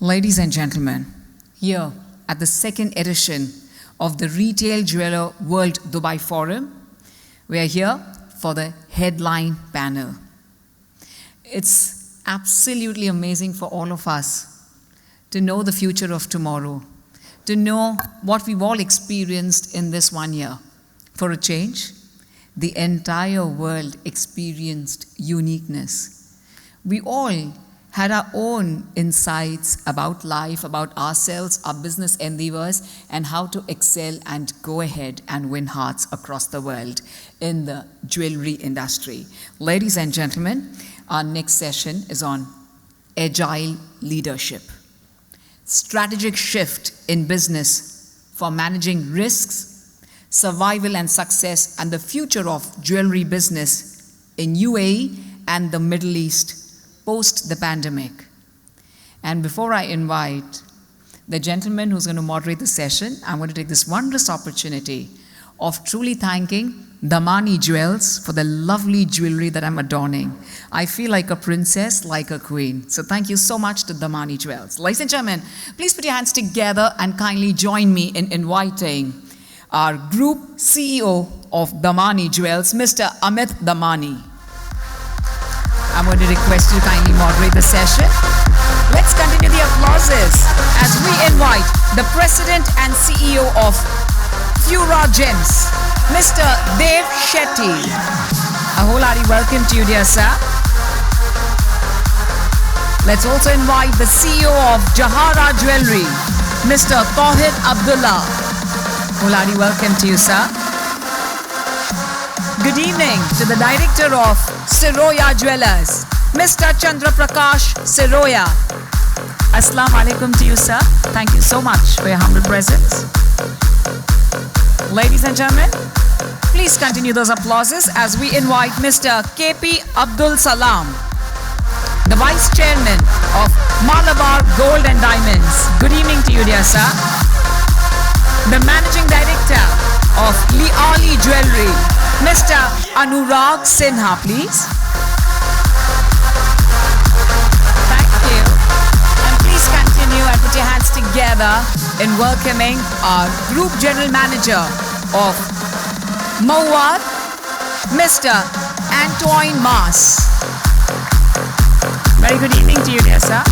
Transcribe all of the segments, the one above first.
Ladies and gentlemen, here at the second edition of the Retail Jeweler World Dubai Forum, we are here for the headline panel. It's absolutely amazing for all of us to know the future of tomorrow, to know what we've all experienced in this 1 year. For a change, the entire world experienced uniqueness. We all had our own insights about life, about ourselves, our business endeavors, and how to excel and go ahead and win hearts across the world in the jewelry industry. Ladies and gentlemen, our next session is on Agile leadership. Strategic shift in business for managing risks, survival and success, and the future of jewelry business in UAE and the Middle East post the pandemic. And before I invite the gentleman who's going to moderate the session, I'm going to take this wondrous opportunity of truly thanking Dhamani Jewels for the lovely jewelry that I'm adorning. I feel like a princess, like a queen. So thank you so much to Dhamani Jewels. Ladies and gentlemen, please put your hands together and kindly join me in inviting our Group CEO of Dhamani Jewels, Mr. Amit Dhamani. I'm going to request you to kindly moderate the session. Let's continue the applauses as we invite the President and CEO of Fura Gems, Mr. Dev Shetty. A wholehearty welcome to you, dear sir. Let's also invite the CEO of Jawhara Jewellery, Mr. Tawhid Abdulla. Wholehearty welcome to you, sir. Good evening to the Director of Siroya Jewelers, Mr. Chandraprakash Siroya. Assalamu alaikum to you, sir. Thank you so much for your humble presence. Ladies and gentlemen, please continue those applauses as we invite Mr. KP Abdul Salam, the Vice Chairman of Malabar Gold and Diamonds. Good evening to you, dear sir. The Managing Director of Liali Jewellery, Mr. Anuraag Sinha, please. Thank you. And please continue and put your hands together in welcoming our Group General Manager of Mouawad, Mr. Antoine Masse. Very good evening to you, dear sir.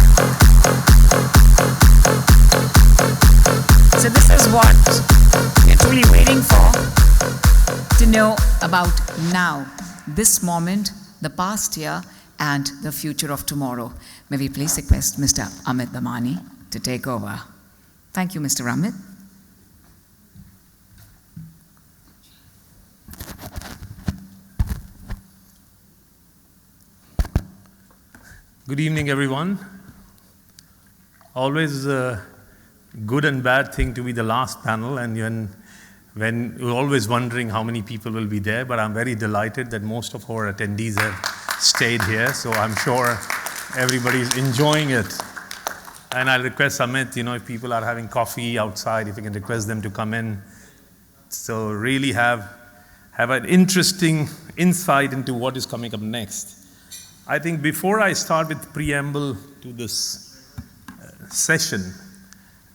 So this is what you're truly waiting for, to know about now, this moment, the past year, and the future of tomorrow. May we please request Mr. Amit Dhamani to take over. Thank you, Mr. Amit. Good evening, everyone. Always a good and bad thing to be the last panel, and when you're always wondering how many people will be there, but I'm very delighted that most of our attendees have stayed here, so I'm sure everybody's enjoying it. And I'll request Amit, if people are having coffee outside, if you can request them to come in. So really have an interesting insight into what is coming up next. I think before I start with preamble to this session,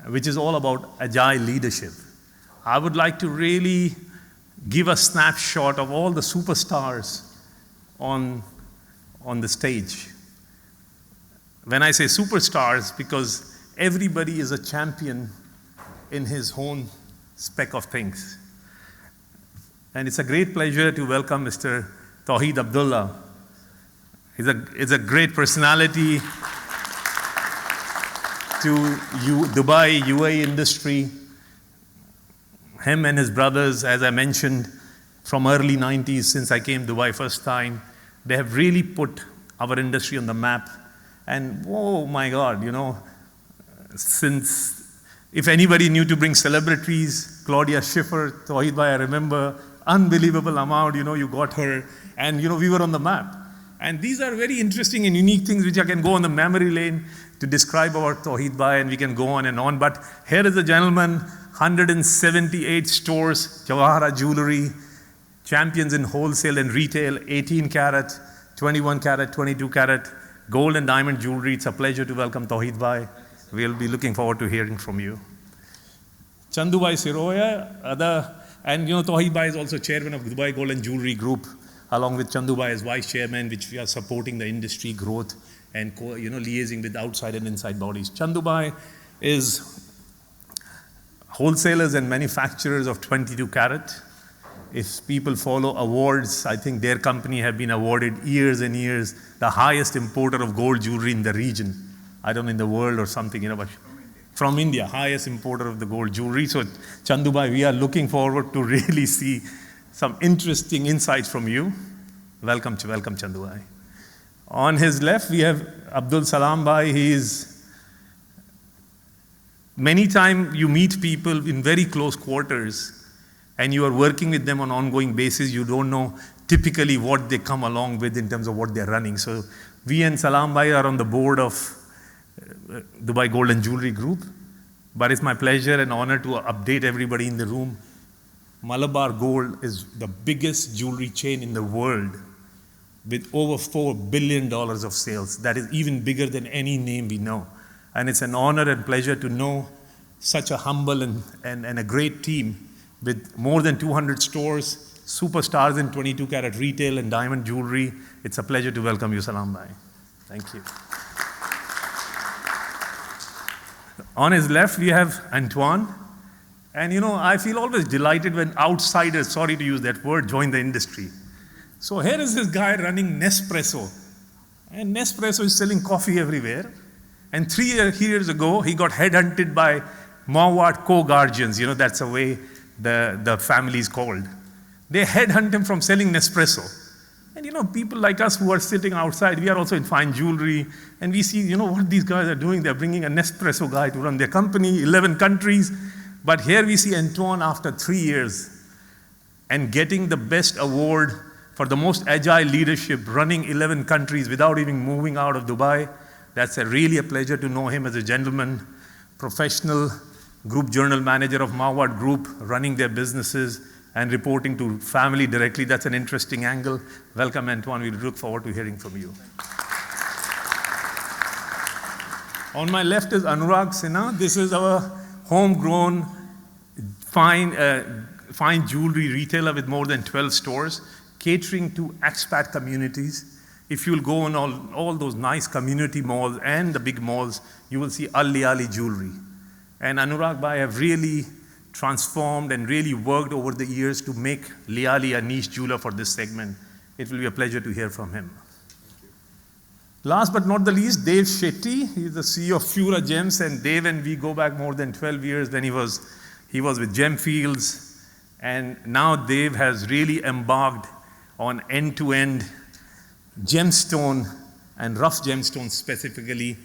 which is all about Agile leadership, I would like to really give a snapshot of all the superstars on the stage. When I say superstars, because everybody is a champion in his own spec of things. And it's a great pleasure to welcome Mr. Tawhid Abdulla. He's a great personality to Dubai, UAE industry. Him and his brothers, as I mentioned, from early 90s, since I came to Dubai first time, they have really put our industry on the map. And oh my God, since if anybody knew to bring celebrities, Claudia Schiffer, Tawhid Bhai, I remember, unbelievable amount, you got her, and we were on the map. And these are very interesting and unique things which I can go on the memory lane to describe about Tawhid Bhai, and we can go on and on. But here is a gentleman, 178 stores, Jawhara Jewellery, champions in wholesale and retail, 18 karat, 21 karat, 22 karat, gold and diamond jewelry. It's a pleasure to welcome Tawhid Bhai. we'll be looking forward to hearing from you. Chandubai Siroya, and Tawhid Bhai is also chairman of Dubai Gold and Jewellery Group, along with Chandubai as vice chairman, which we are supporting the industry growth and liaising with outside and inside bodies. Chandubai is wholesalers and manufacturers of 22 carat. If people follow awards, I think their company have been awarded years and years the highest importer of gold jewelry in the region. I don't know, in the world or something, but from India, highest importer of the gold jewelry. So Chandubai, we are looking forward to really see some interesting insights from you. Welcome Chandubai. On his left, we have Abdul Salam Bhai. He is, many times you meet people in very close quarters and you are working with them on an ongoing basis. You don't know typically what they come along with in terms of what they're running. So we and Salam Bhai are on the board of Dubai Gold and Jewellery Group. But it's my pleasure and honor to update everybody in the room. Malabar Gold is the biggest jewelry chain in the world with over $4 billion of sales. That is even bigger than any name we know. And it's an honor and pleasure to know such a humble and a great team with more than 200 stores, superstars in 22 carat retail and diamond jewelry. It's a pleasure to welcome you, Salam Bhai. Thank you. On his left, we have Antoine. And I feel always delighted when outsiders, sorry to use that word, join the industry. So here is this guy running Nespresso. And Nespresso is selling coffee everywhere. And 3 years ago, he got headhunted by Mouawad co-guardians. That's the way the family is called. They headhunt him from selling Nespresso. And people like us who are sitting outside, we are also in fine jewelry, and we see, what these guys are doing. They're bringing a Nespresso guy to run their company, 11 countries. But here we see Antoine after 3 years and getting the best award for the most agile leadership, running 11 countries without even moving out of Dubai. That's really a pleasure to know him as a gentleman, professional, group journal manager of Mouawad Group, running their businesses and reporting to family directly. That's an interesting angle. Welcome, Antoine. We look forward to hearing from you. On my left is Anuraag Sinha. This is our homegrown, fine jewelry retailer with more than 12 stores, catering to expat communities. If you'll go on all those nice community malls and the big malls, you will see Liali jewelry. And Anuraag Bhai have really transformed and really worked over the years to make Liali a niche jeweler for this segment. It will be a pleasure to hear from him. Last but not the least, Dave Shetty. He's the CEO of Fura Gems, and Dave and we go back more than 12 years when he was with Gemfields. And now Dave has really embarked on end-to-end gemstone and rough gemstones specifically,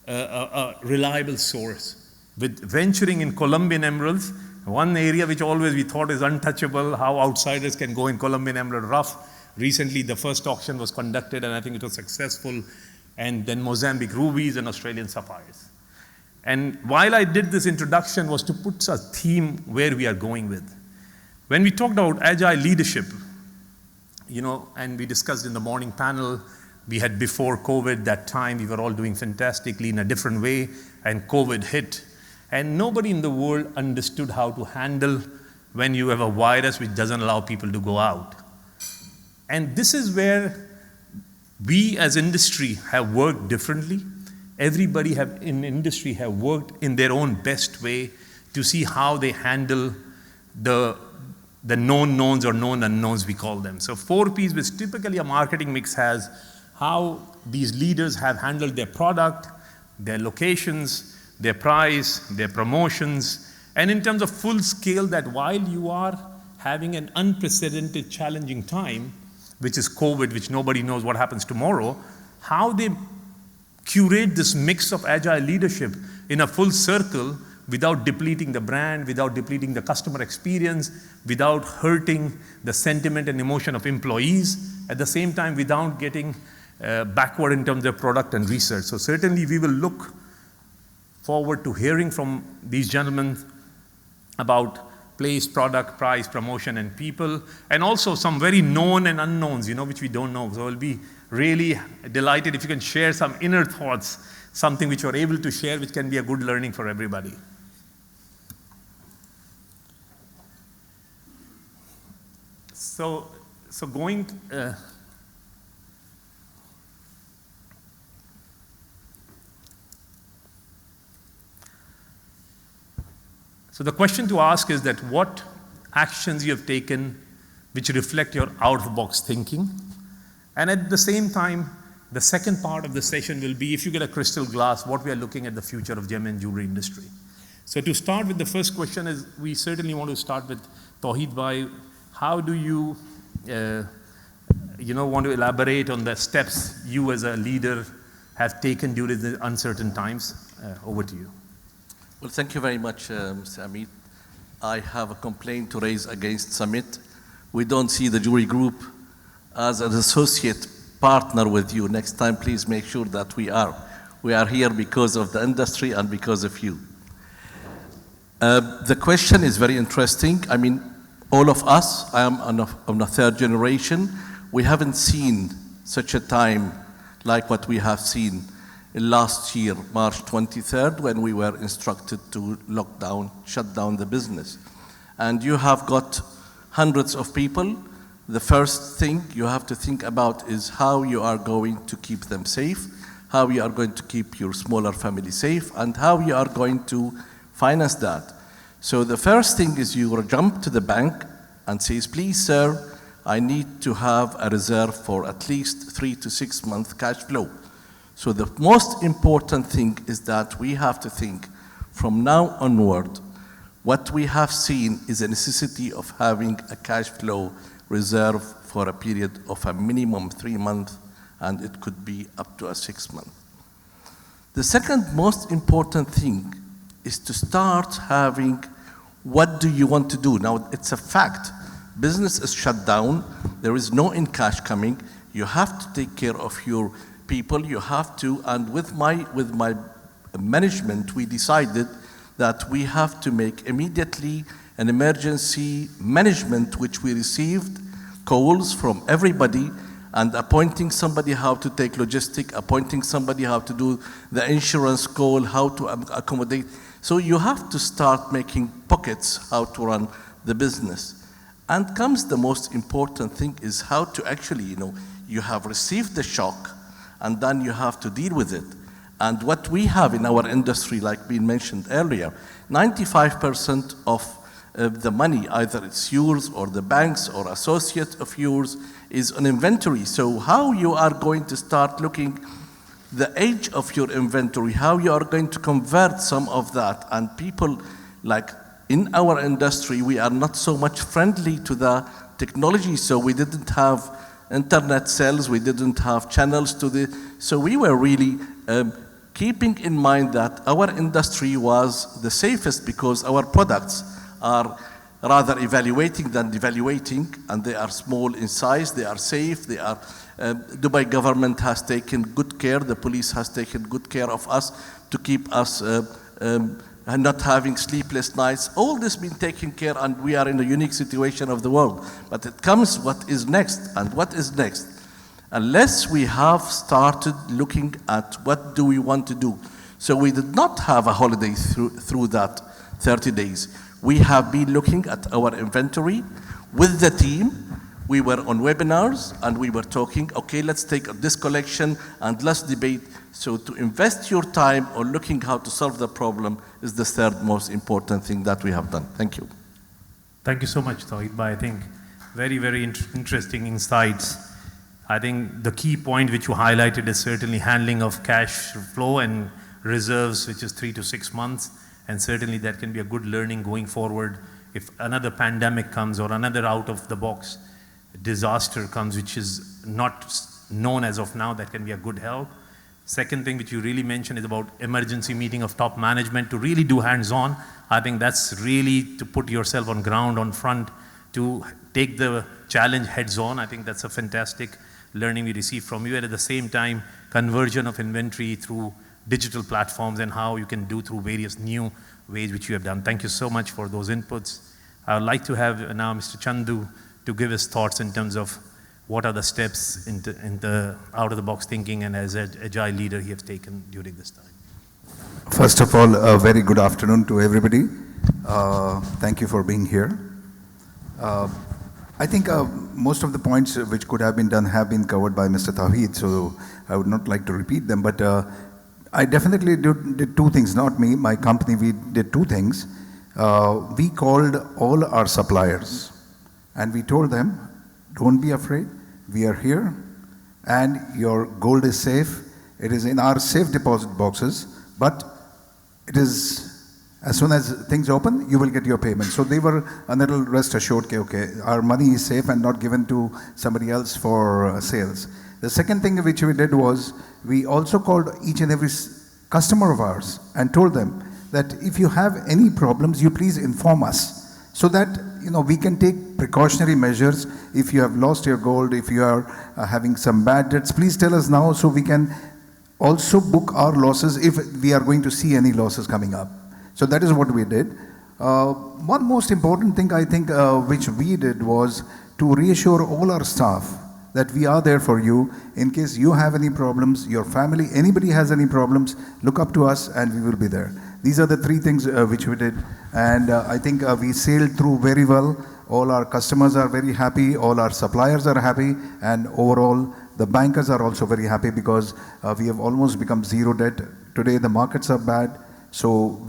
a reliable source. With venturing in Colombian emeralds, one area which always we thought is untouchable, how outsiders can go in Colombian emerald rough. Recently, the first auction was conducted, and I think it was successful. And then Mozambique rubies and Australian sapphires. And while I did this introduction was to put a theme where we are going with. When we talked about agile leadership, and we discussed in the morning panel, we had before COVID, that time we were all doing fantastically in a different way, and COVID hit. And nobody in the world understood how to handle when you have a virus which doesn't allow people to go out. And this is where we as industry have worked differently. Everybody in industry have worked in their own best way to see how they handle the known knowns or known unknowns, we call them. So 4 Ps, which typically a marketing mix has, how these leaders have handled their product, their locations, their price, their promotions, and in terms of full scale, that while you are having an unprecedented challenging time, which is COVID, which nobody knows what happens tomorrow, how they curate this mix of agile leadership in a full circle without depleting the brand, without depleting the customer experience, without hurting the sentiment and emotion of employees, at the same time without getting backward in terms of product and research. So certainly we will look forward to hearing from these gentlemen about place, product, price, promotion, and people, and also some very known and unknowns, which we don't know. So it will be really delighted if you can share some inner thoughts, something which you're able to share, which can be a good learning for everybody. So going, so the question to ask is that what actions you have taken which reflect your out-of-the-box thinking. And at the same time, the second part of the session will be, if you get a crystal glass, what we are looking at the future of gem and jewelry industry. So to start with, the first question is, we certainly want to start with Tawhid bhai. How do you, want to elaborate on the steps you as a leader have taken during the uncertain times? Over to you. Well, thank you very much, Mr. Amit. I have a complaint to raise against Samit. We don't see the jewelry group as an associate partner with you. Next time, please make sure that we are. We are here because of the industry and because of you. The question is very interesting. I mean, all of us, I am on a third generation, we haven't seen such a time like what we have seen last year, March 23rd, when we were instructed to lock down, shut down the business. And you have got hundreds of people. The first thing you have to think about is how you are going to keep them safe, how you are going to keep your smaller family safe, and how you are going to finance that. So the first thing is you will jump to the bank and says, please, sir, I need to have a reserve for at least 3 to 6 months cash flow. So the most important thing is that we have to think from now onward, what we have seen is a necessity of having a cash flow reserve for a period of a minimum 3 months, and it could be up to a 6 month. The second most important thing is to start having, what do you want to do? Now, it's a fact. Business is shut down. There is no in cash coming. You have to take care of your people. You have to, and with my management, we decided that we have to make immediately an emergency management, which we received calls from everybody, and appointing somebody how to take logistic, appointing somebody how to do the insurance call, how to accommodate. So you have to start making pockets how to run the business. And comes the most important thing is how to actually, you have received the shock, and then you have to deal with it. And what we have in our industry, like being mentioned earlier, 95% of the money, either it's yours or the banks or associate of yours, is on inventory. So how you are going to start looking the age of your inventory, how you are going to convert some of that. And people, like in our industry, we are not so much friendly to the technology, so we didn't have internet sales, we didn't have channels to the, so we were really keeping in mind that our industry was the safest because our products are rather evaluating than devaluating, and they are small in size, they are safe, they are, Dubai government has taken good care, the police has taken good care of us to keep us and not having sleepless nights. All this been taken care, and we are in a unique situation of the world. But it comes what is next, and what is next? Unless we have started looking at what do we want to do. So we did not have a holiday through that 30 days. We have been looking at our inventory with the team. We were on webinars and we were talking, okay, let's take this collection and let's debate. So to invest your time on looking how to solve the problem is the third most important thing that we have done. Thank you. Thank you so much, Tawhid. I think very, very interesting insights. I think the key point which you highlighted is certainly handling of cash flow and reserves, which is 3 to 6 months. And certainly that can be a good learning going forward. If another pandemic comes or another out-of-the-box disaster comes, which is not known as of now, that can be a good help. Second thing which you really mentioned is about emergency meeting of top management to really do hands-on. I think that's really to put yourself on ground, on front, to take the challenge heads-on. I think that's a fantastic learning we received from you. And at the same time, conversion of inventory through digital platforms and how you can do through various new ways which you have done. Thank you so much for those inputs. I would like to have now Mr. Chandu to give his thoughts in terms of what are the steps in the out-of-the-box thinking and as an agile leader he has taken during this time? First of all, a very good afternoon to everybody. Thank you for being here. I think most of the points which could have been done have been covered by Mr. Tawhid, so I would not like to repeat them, but I definitely did two things, not me, my company, we did two things. We called all our suppliers and we told them, don't be afraid, we are here and your gold is safe. It is in our safe deposit boxes, but it is, as soon as things open, you will get your payment. So they were a little rest assured, okay, our money is safe and not given to somebody else for sales. The second thing which we did was, we also called each and every customer of ours and told them that if you have any problems, you please inform us so that we can take precautionary measures. If you have lost your gold, if you are having some bad debts, please tell us now so we can also book our losses if we are going to see any losses coming up. So that is what we did. One most important thing I think which we did was to reassure all our staff that we are there for you in case you have any problems, your family, anybody has any problems, look up to us and we will be there. These are the three things which we did, and I think we sailed through very well. All our customers are very happy, all our suppliers are happy, and overall the bankers are also very happy because we have almost become zero debt. Today the markets are bad, so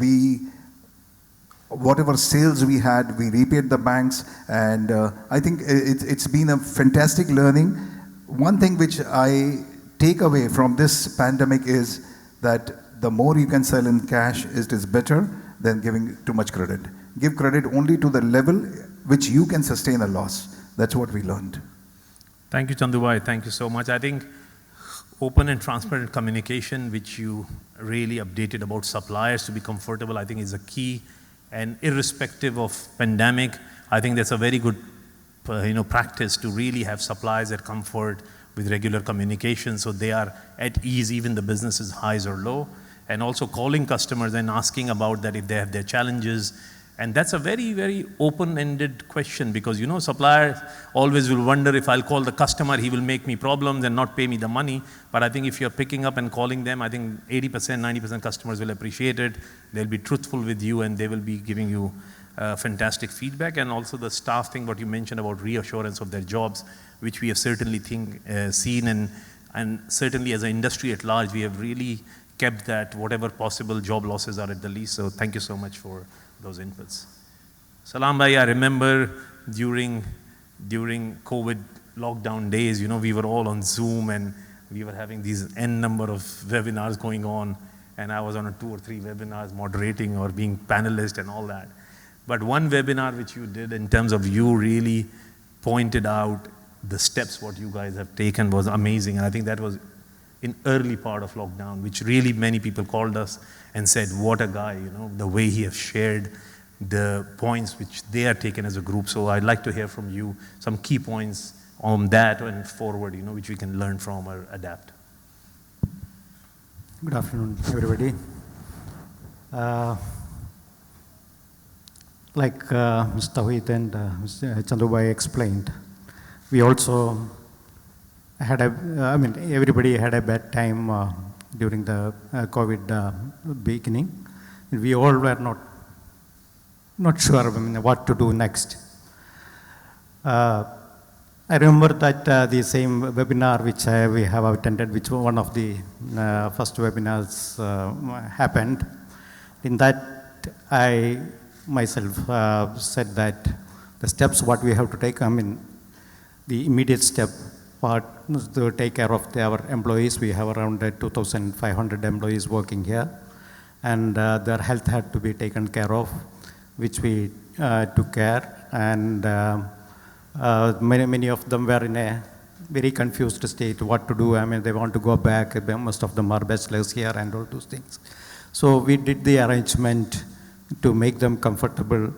whatever sales we had, we repaid the banks, and I think it's been a fantastic learning. One thing which I take away from this pandemic is that the more you can sell in cash, it is better than giving too much credit. Give credit only to the level which you can sustain a loss. That's what we learned. Thank you, Chandraprakash. Thank you so much. I think open and transparent communication, which you really updated about suppliers to be comfortable, I think is a key. And irrespective of pandemic, I think that's a very good practice to really have suppliers at comfort with regular communication so they are at ease, even the business is highs or low. And also calling customers and asking about that if they have their challenges. And that's a very, very open-ended question because suppliers always will wonder if I'll call the customer, he will make me problems and not pay me the money. But I think if you're picking up and calling them, I think 80%, 90% customers will appreciate it. They'll be truthful with you and they will be giving you fantastic feedback. And also the staff thing, what you mentioned about reassurance of their jobs, which we have certainly seen and certainly as an industry at large, we have really kept that whatever possible job losses are at the least. So thank you so much for those inputs. Salam bhai, I remember during COVID lockdown days, we were all on Zoom and we were having these N number of webinars going on, and I was on 2 or 3 webinars moderating or being panelist and all that. But one webinar which you did in terms of you really pointed out the steps what you guys have taken was amazing, and I think that was in early part of lockdown, which really many people called us and said, what a guy, the way he has shared the points which they are taken as a group. So I'd like to hear from you some key points on that and forward, which we can learn from or adapt. Good afternoon, everybody. Like Mr. Tawhid and Mr. Chandraprakash explained, we also had everybody had a bad time during the COVID beginning. We all were not sure what to do next. I remember that the same webinar which we have attended, which was one of the first webinars happened. In that, I myself said that the steps what we have to take, the immediate step part to take care of our employees. We have around 2,500 employees working here, and their health had to be taken care of, which we took care. And many of them were in a very confused state, what to do. They want to go back. Most of them are bachelors here and all those things. So we did the arrangement to make them comfortable.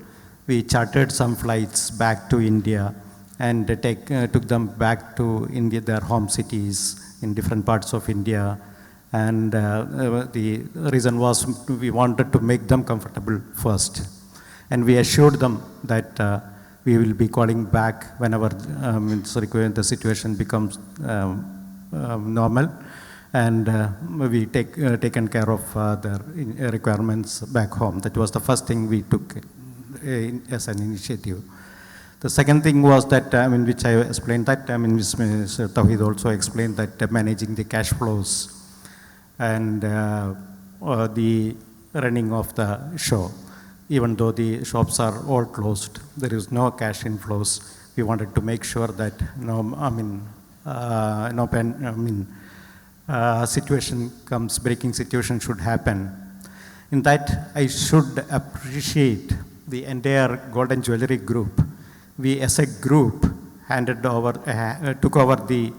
We chartered some flights back to India and took them back to India, their home cities in different parts of India. And the reason was we wanted to make them comfortable first. And we assured them that we will be calling back whenever the situation becomes normal, and we taken care of their requirements back home. That was the first thing we took as an initiative. The second thing was that, which I explained that, Mr. Tawhid also explained that managing the cash flows and the running of the show. Even though the shops are all closed, there is no cash inflows. We wanted to make sure that breaking situation should happen. In that, I should appreciate the entire Golden Jewellery group. We as a group took over the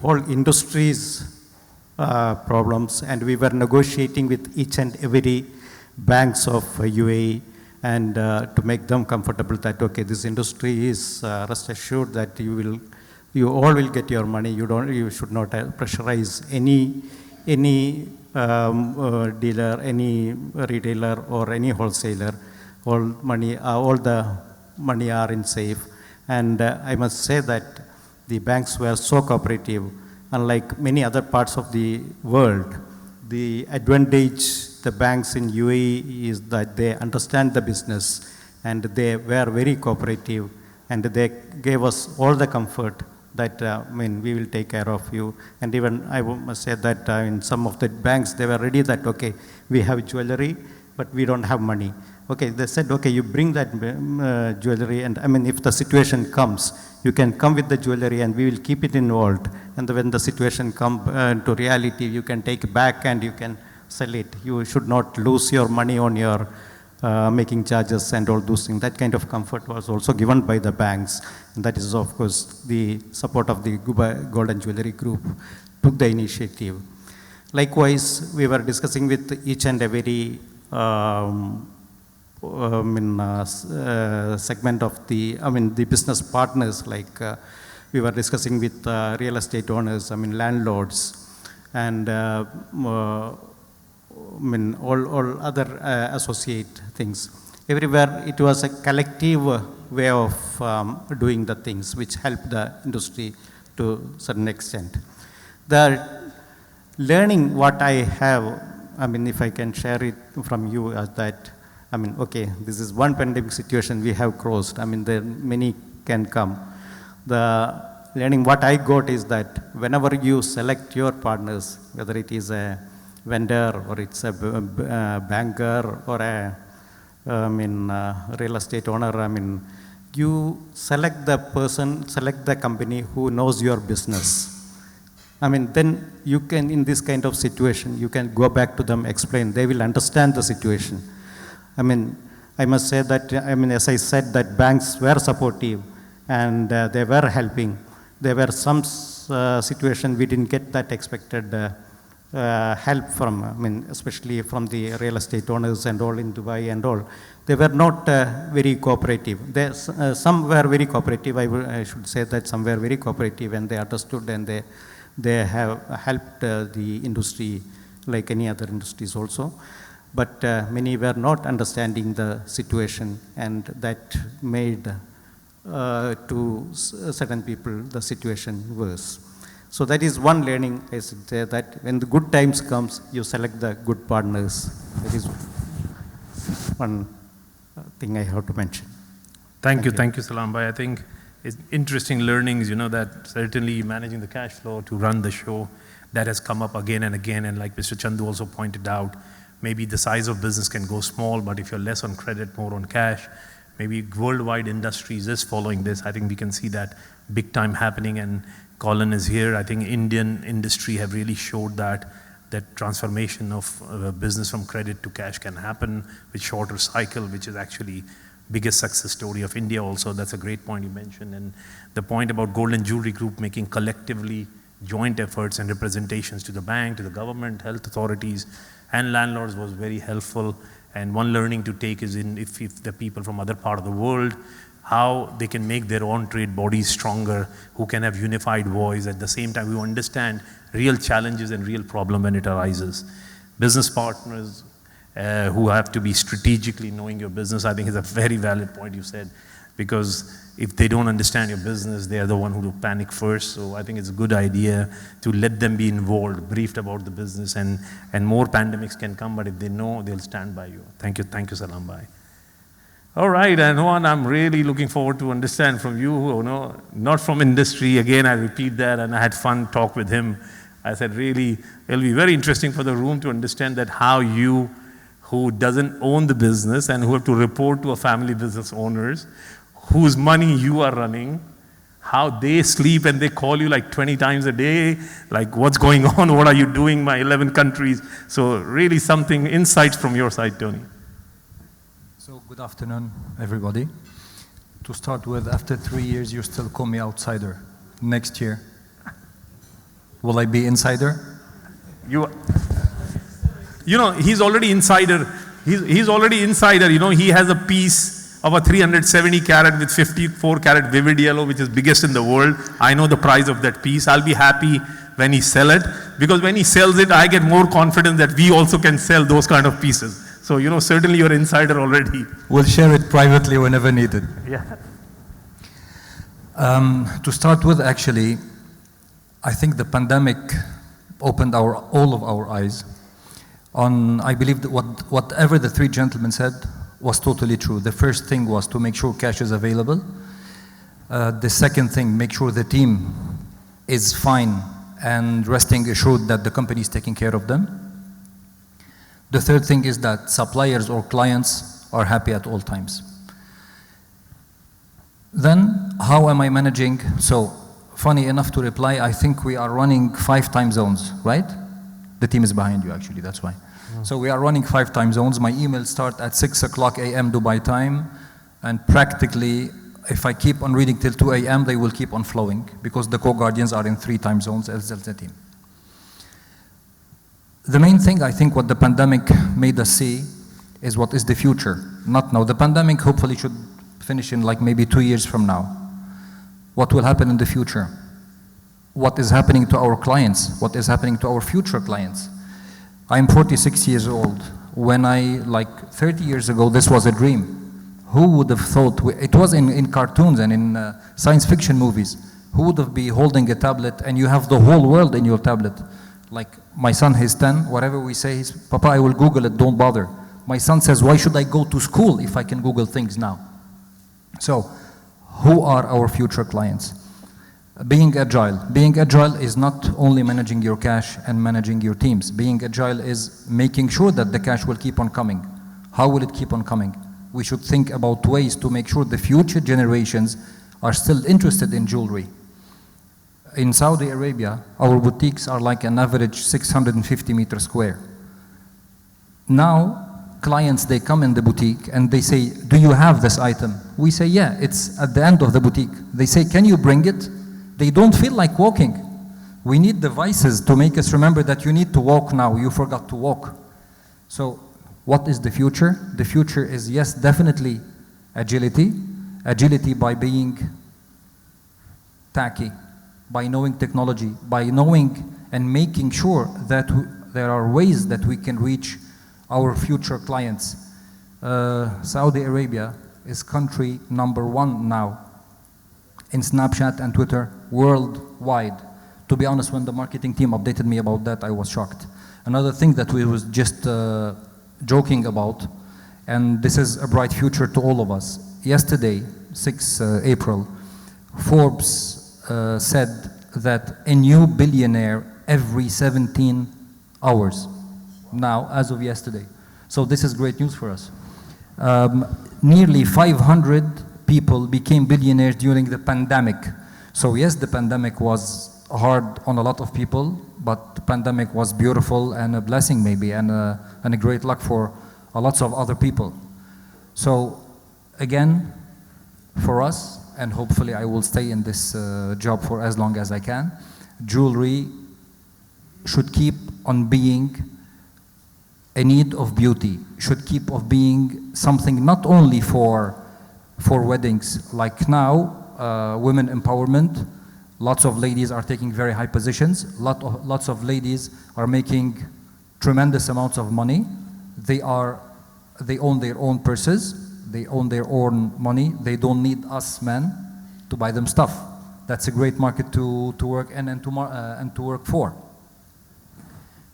whole industry's problems, and we were negotiating with each and every banks of UAE and to make them comfortable that, okay, this industry is rest assured that you all will get your money. You should not pressurize any dealer, any retailer or any wholesaler. All the money are in safe. And I must say that the banks were so cooperative. Unlike many other parts of the world, the advantage the banks in UAE is that they understand the business and they were very cooperative, and they gave us all the comfort that we will take care of you. And even I must say that in some of the banks they were ready that, okay, we have jewellery but we don't have money. Okay, they said, okay, you bring that jewellery, and if the situation comes, you can come with the jewellery and we will keep it in vault. And when the situation comes to reality, you can take it back and you can sell it. You should not lose your money on your making charges and all those things. That kind of comfort was also given by the banks. And that is, of course, the support of the Golden Jewellery Group took the initiative. Likewise, we were discussing with each and every segment of the business partners, like we were discussing with real estate owners, landlords, and all other associate things. Everywhere it was a collective way of doing the things which helped the industry to a certain extent. The learning what I have, if I can share it from you, is that, okay, this is one pandemic situation we have crossed. There many can come. The learning what I got is that whenever you select your partners, whether it is a vendor or it's a banker or a real estate owner, you select the person, select the company who knows your business. Then you can, in this kind of situation, you can go back to them, explain. They will understand the situation. I must say that, as I said, that banks were supportive and they were helping. There were some situation we didn't get that expected help from, especially from the real estate owners and all in Dubai and all. They were not very cooperative. Some were very cooperative. I should say that some were very cooperative, and they understood, and they have helped the industry like any other industries also. But many were not understanding the situation, and that made to certain people the situation worse. So that is one learning, I should say, that when the good times comes, you select the good partners. That is one thing I have to mention. Thank you, Salam Bhai. I think it's interesting learnings, that certainly managing the cash flow to run the show, that has come up again and again. And like Mr. Chandu also pointed out, maybe the size of business can go small, but if you're less on credit, more on cash, maybe worldwide industries is following this. I think we can see that big time happening, and Colin is here. I think Indian industry have really showed that transformation of business from credit to cash can happen with shorter cycle, which is actually biggest success story of India also. That's a great point you mentioned. And the point about Golden Jewellery Group making collectively joint efforts and representations to the bank, to the government, health authorities, and landlords was very helpful. And one learning to take is if the people from other part of the world, how they can make their own trade bodies stronger, who can have unified voice. At the same time, we understand real challenges and real problem when it arises. Business partners who have to be strategically knowing your business, I think is a very valid point you said. because if they don't understand your business, they are the one who will panic first. So I think it's a good idea to let them be involved, briefed about the business, and more pandemics can come, but if they know, they'll stand by you. Thank you, Salam Bhai. All right, Antoine, I'm really looking forward to understand from you, not from industry. Again, I repeat that, and I had fun talk with him. I said, really, it'll be very interesting for the room to understand that how you, who doesn't own the business and who have to report to a family business owners, whose money you are running, how they sleep and they call you like 20 times a day, like what's going on, what are you doing, my 11 countries. So really something, insights from your side, Tony. So good afternoon, everybody. To start with, after 3 years, you still call me outsider. Next year, will I be insider? He's already insider. He's already insider. He has a piece of a 370 carat with 54 carat vivid yellow, which is biggest in the world. I know the price of that piece. I'll be happy when he sell it, because when he sells it, I get more confidence that we also can sell those kind of pieces. So, certainly you're insider already. We'll share it privately whenever needed. Yeah. To start with, actually, I think the pandemic opened all of our eyes on, I believe that whatever the three gentlemen said was totally true. The first thing was to make sure cash is available. The second thing, make sure the team is fine and resting assured that the company is taking care of them. The third thing is that suppliers or clients are happy at all times. Then, how am I managing? So, funny enough to reply, I think we are running 5 time zones, right? The team is behind you, actually, that's why. So we are running 5 time zones. My emails start at 6 o'clock a.m. Dubai time, and practically, if I keep on reading till 2 a.m., they will keep on flowing, because the co-guardians are in 3 time zones as the team. The main thing, I think, what the pandemic made us see is what is the future, not now. The pandemic hopefully should finish in like maybe 2 years from now. What will happen in the future? What is happening to our clients? What is happening to our future clients? I'm 46 years old. When like 30 years ago, this was a dream. Who would have thought, it was in cartoons and in science fiction movies. Who would have been holding a tablet and you have the whole world in your tablet? Like my son, he's 10, whatever we say, he's, Papa, I will Google it, don't bother. My son says, why should I go to school if I can Google things now? So, who are our future clients? Being agile. Being agile is not only managing your cash and managing your teams. Being agile is making sure that the cash will keep on coming. How will it keep on coming? We should think about ways to make sure the future generations are still interested in jewelry. In Saudi Arabia, our boutiques are like an average 650 meters square. Now, clients, they come in the boutique and they say, do you have this item? We say, yeah, it's at the end of the boutique. They say, can you bring it? They don't feel like walking. We need devices to make us remember that you need to walk now. You forgot to walk. So what is the future? The future is, yes, definitely agility. Agility by being tacky, by knowing technology, by knowing and making sure that there are ways that we can reach our future clients. Saudi Arabia is country #1 now in Snapchat and Twitter worldwide. To be honest, when the marketing team updated me about that, I was shocked. Another thing that we was just joking about, and this is a bright future to all of us. Yesterday, 6 April, Forbes said that a new billionaire every 17 hours. Now, as of yesterday. So this is great news for us. Nearly 500 people became billionaires during the pandemic. So yes, the pandemic was hard on a lot of people, but the pandemic was beautiful and a blessing maybe, and a great luck for lots of other people. So again, for us, and hopefully I will stay in this job for as long as I can, jewelry should keep on being a need of beauty, should keep on being something not only for weddings. Like now, women empowerment, lots of ladies are taking very high positions, lots of ladies are making tremendous amounts of money. They own their own purses. they own their own money. They don't need us men to buy them stuff. That's a great market to work in and to work for.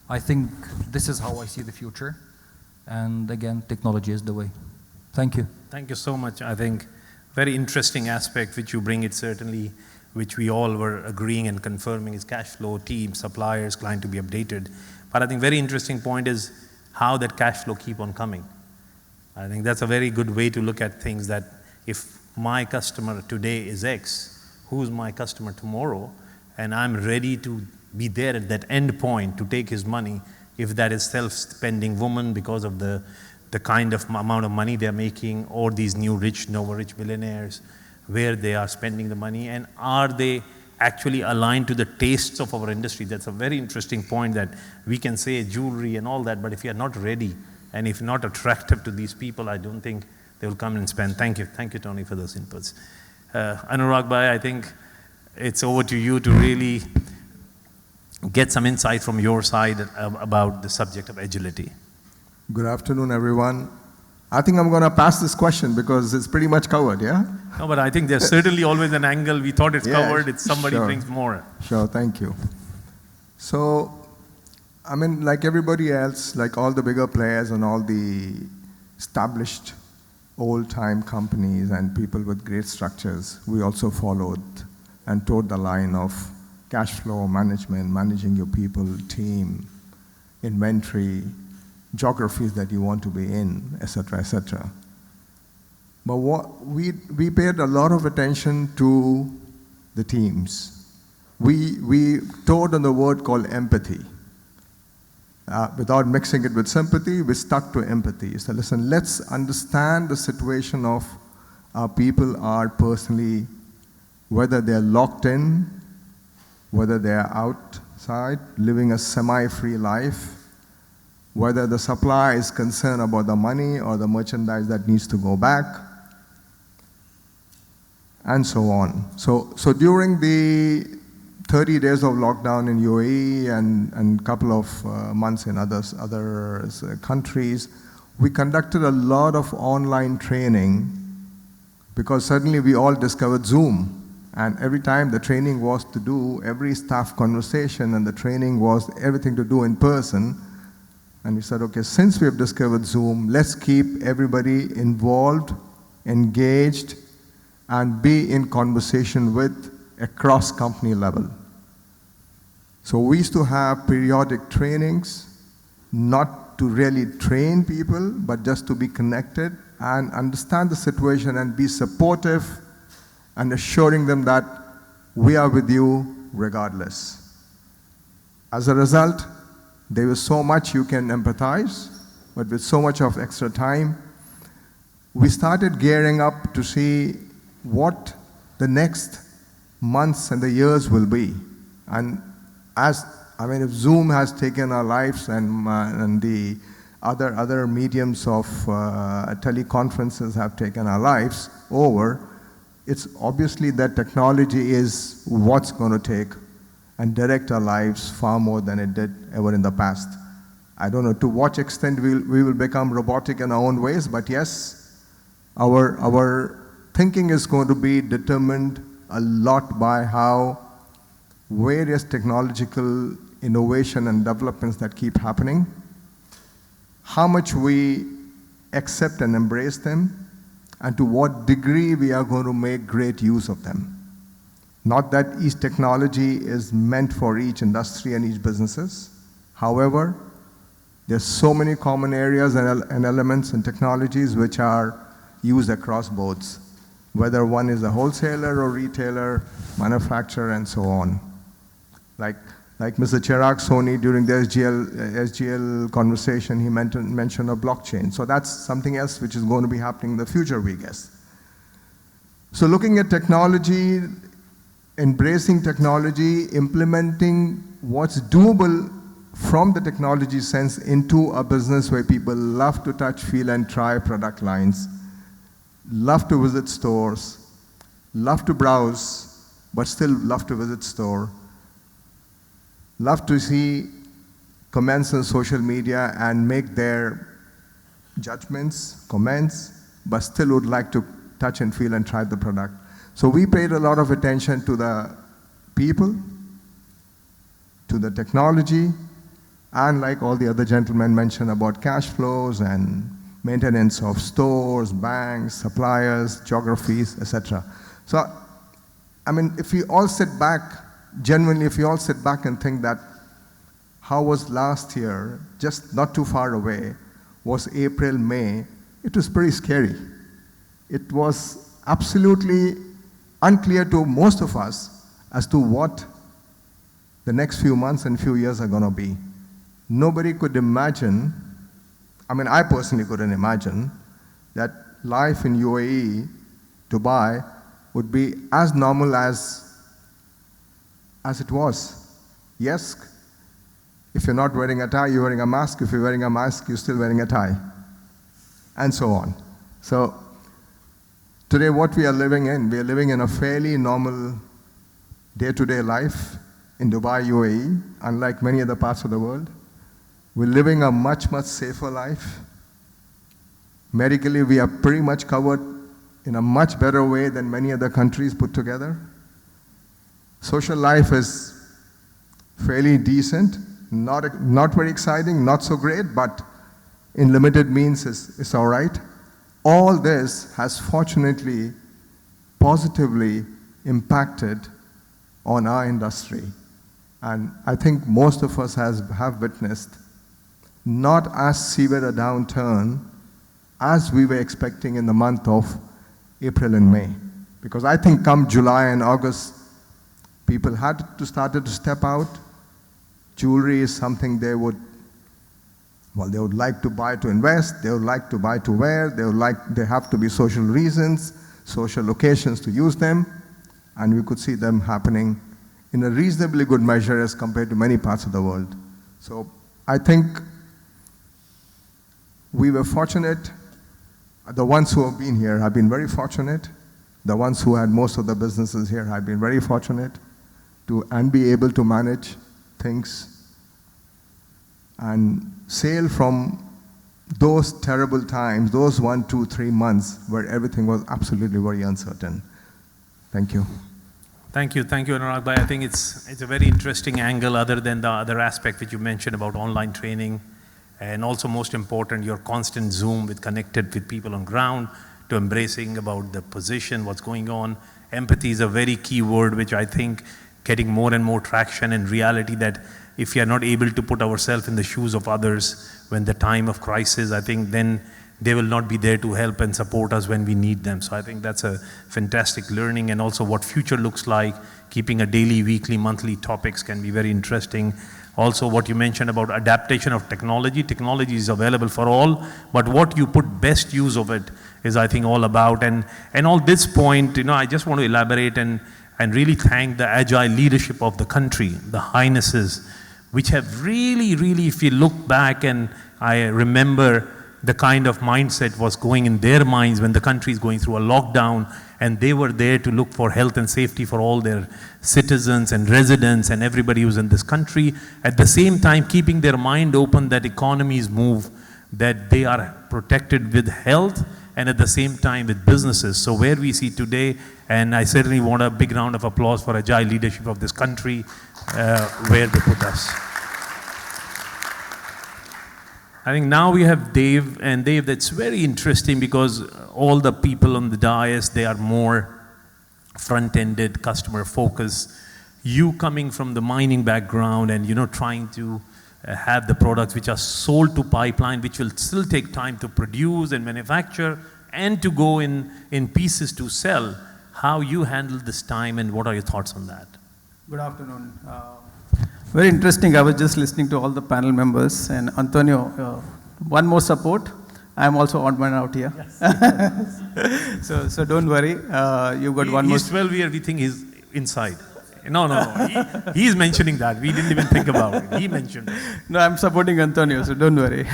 I think this is how I see the future. And again, technology is the way. Thank you. Thank you so much. I think very interesting aspect which you bring, it certainly, which we all were agreeing and confirming, is cash flow, team, suppliers, client to be updated. But I think very interesting point is how that cash flow keep on coming. I think that's a very good way to look at things, that if my customer today is X, who's my customer tomorrow? And I'm ready to be there at that end point to take his money, if that is self-spending woman because of the kind of amount of money they're making, or these new rich, rich billionaires, where they are spending the money, and are they actually aligned to the tastes of our industry? That's a very interesting point, that we can say jewelry and all that, but if you're not ready and if not attractive to these people, I don't think they will come and spend. Thank you, Tony, for those inputs. Anuraag bhai, I think it's over to you to really get some insight from your side about the subject of agility. Good afternoon, everyone. I think I'm going to pass this question because it's pretty much covered, yeah? No, but I think there's certainly always an angle. We thought it's Yeah, covered. It's somebody sure. brings more. Sure, thank you. So, I mean, like everybody else, like all the bigger players and all the established old-time companies and people with great structures, we also followed and towed the line of cash flow management, managing your people, team, inventory, geographies that you want to be in, etc., etc. But what we paid a lot of attention to the teams. We towed on the word called empathy. Without mixing it with sympathy, we stuck to empathy. So listen, let's understand the situation of our people are personally, whether they're locked in, whether they're outside, living a semi-free life, whether the supplier is concerned about the money or the merchandise that needs to go back, and so on. So during the 30 days of lockdown in UAE and couple of months in other countries, we conducted a lot of online training, because suddenly we all discovered Zoom. And every time the training was to do, every staff conversation and the training was everything to do in person. And we said, okay, since we have discovered Zoom, let's keep everybody involved, engaged, and be in conversation with across company level. So we used to have periodic trainings, not to really train people, but just to be connected and understand the situation and be supportive and assuring them that we are with you regardless. As a result, there was so much you can empathize, but with so much of extra time, we started gearing up to see what the next months and the years will be. And if Zoom has taken our lives and the other mediums of teleconferences have taken our lives over, it's obviously that technology is what's going to take and direct our lives far more than it did ever in the past. I don't know to what extent we will become robotic in our own ways, but yes, our thinking is going to be determined a lot by how various technological innovation and developments that keep happening, how much we accept and embrace them, and to what degree we are going to make great use of them. Not that each technology is meant for each industry and each businesses. However, there's so many common areas and elements and technologies which are used across boards, whether one is a wholesaler or retailer, manufacturer, and so on. Like Mr. Chirag Soni during the SGL conversation, he mentioned a blockchain. So that's something else which is going to be happening in the future, we guess. So looking at technology, embracing technology, implementing what's doable from the technology sense into a business where people love to touch, feel, and try product lines, love to visit stores, love to browse, but still love to visit store, love to see comments on social media and make their judgments, comments, but still would like to touch and feel and try the product. So we paid a lot of attention to the people, to the technology, and like all the other gentlemen mentioned about cash flows and maintenance of stores, banks, suppliers, geographies, etc. So, I mean, if we all sit back, genuinely, if we all sit back and think that how was last year, just not too far away, was April, May, it was pretty scary. It was absolutely unclear to most of us as to what the next few months and few years are going to be. Nobody could imagine, I mean, I personally couldn't imagine that life in UAE, Dubai, would be as normal as it was. Yes, if you're not wearing a tie, you're wearing a mask. If you're wearing a mask, you're still wearing a tie, and so on. So today what we are living in a fairly normal day-to-day life in Dubai, UAE, unlike many other parts of the world. We're living a much, much safer life. Medically, we are pretty much covered in a much better way than many other countries put together. Social life is fairly decent, not very exciting, not so great, but in limited means is all right. All this has fortunately positively impacted on our industry. And I think most of us have witnessed not as severe a downturn as we were expecting in the month of April and May. Because I think come July and August, people started to step out. Jewelry is something they would like to buy to invest, they would like to buy to wear, they have to be social reasons, social occasions to use them, and we could see them happening in a reasonably good measure as compared to many parts of the world. So I think we were fortunate. The ones who have been here have been very fortunate. The ones who had most of the businesses here have been very fortunate and be able to manage things and sail from those terrible times, those 1, 2, 3 months where everything was absolutely very uncertain. Thank you. Thank you, Anuraag. I think it's a very interesting angle other than the other aspect that you mentioned about online training, and also most important, your constant Zoom connected with people on ground, to embracing about the position, what's going on. Empathy is a very key word, which I think getting more and more traction in reality, that if we are not able to put ourselves in the shoes of others when the time of crisis, I think then they will not be there to help and support us when we need them. So I think that's a fantastic learning, and also what future looks like. Keeping a daily, weekly, monthly topics can be very interesting. Also what you mentioned about adaptation of technology. Technology is available for all, but what you put best use of it is, I think, all about. And on this point, I just want to elaborate and really thank the Agile leadership of the country, the highnesses, which have really, if you look back, and I remember the kind of mindset was going in their minds when the country is going through a lockdown, and they were there to look for health and safety for all their citizens and residents and everybody who's in this country. At the same time, keeping their mind open that economies move, that they are protected with health, and at the same time with businesses. So where we see today, and I certainly want a big round of applause for Agile leadership of this country, where they put us. I think now we have Dave, and Dave, that's very interesting because all the people on the dais, they are more front-ended, customer focused. You coming from the mining background and trying to have the products which are sold to pipeline, which will still take time to produce and manufacture and to go in pieces to sell. How you handle this time, and what are your thoughts on that? Good afternoon. Very interesting. I was just listening to all the panel members, and Antonio, one more support. I'm also odd man out here. Yes. so don't worry. You've got one more. He's 12 years. We think he's inside. No. He's mentioning that. We didn't even think about it. He mentioned it. No, I'm supporting Antonio, so don't worry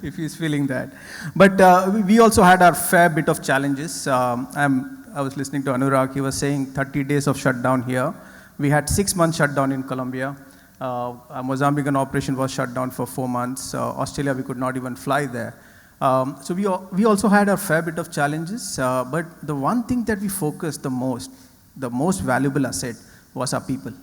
if he's feeling that. But we also had our fair bit of challenges. I was listening to Anuraag. He was saying 30 days of shutdown here. We had 6 months shutdown in Colombia. Mozambican operation was shut down for 4 months. Australia, we could not even fly there. We also had a fair bit of challenges, but the one thing that we focused the most valuable asset was our people.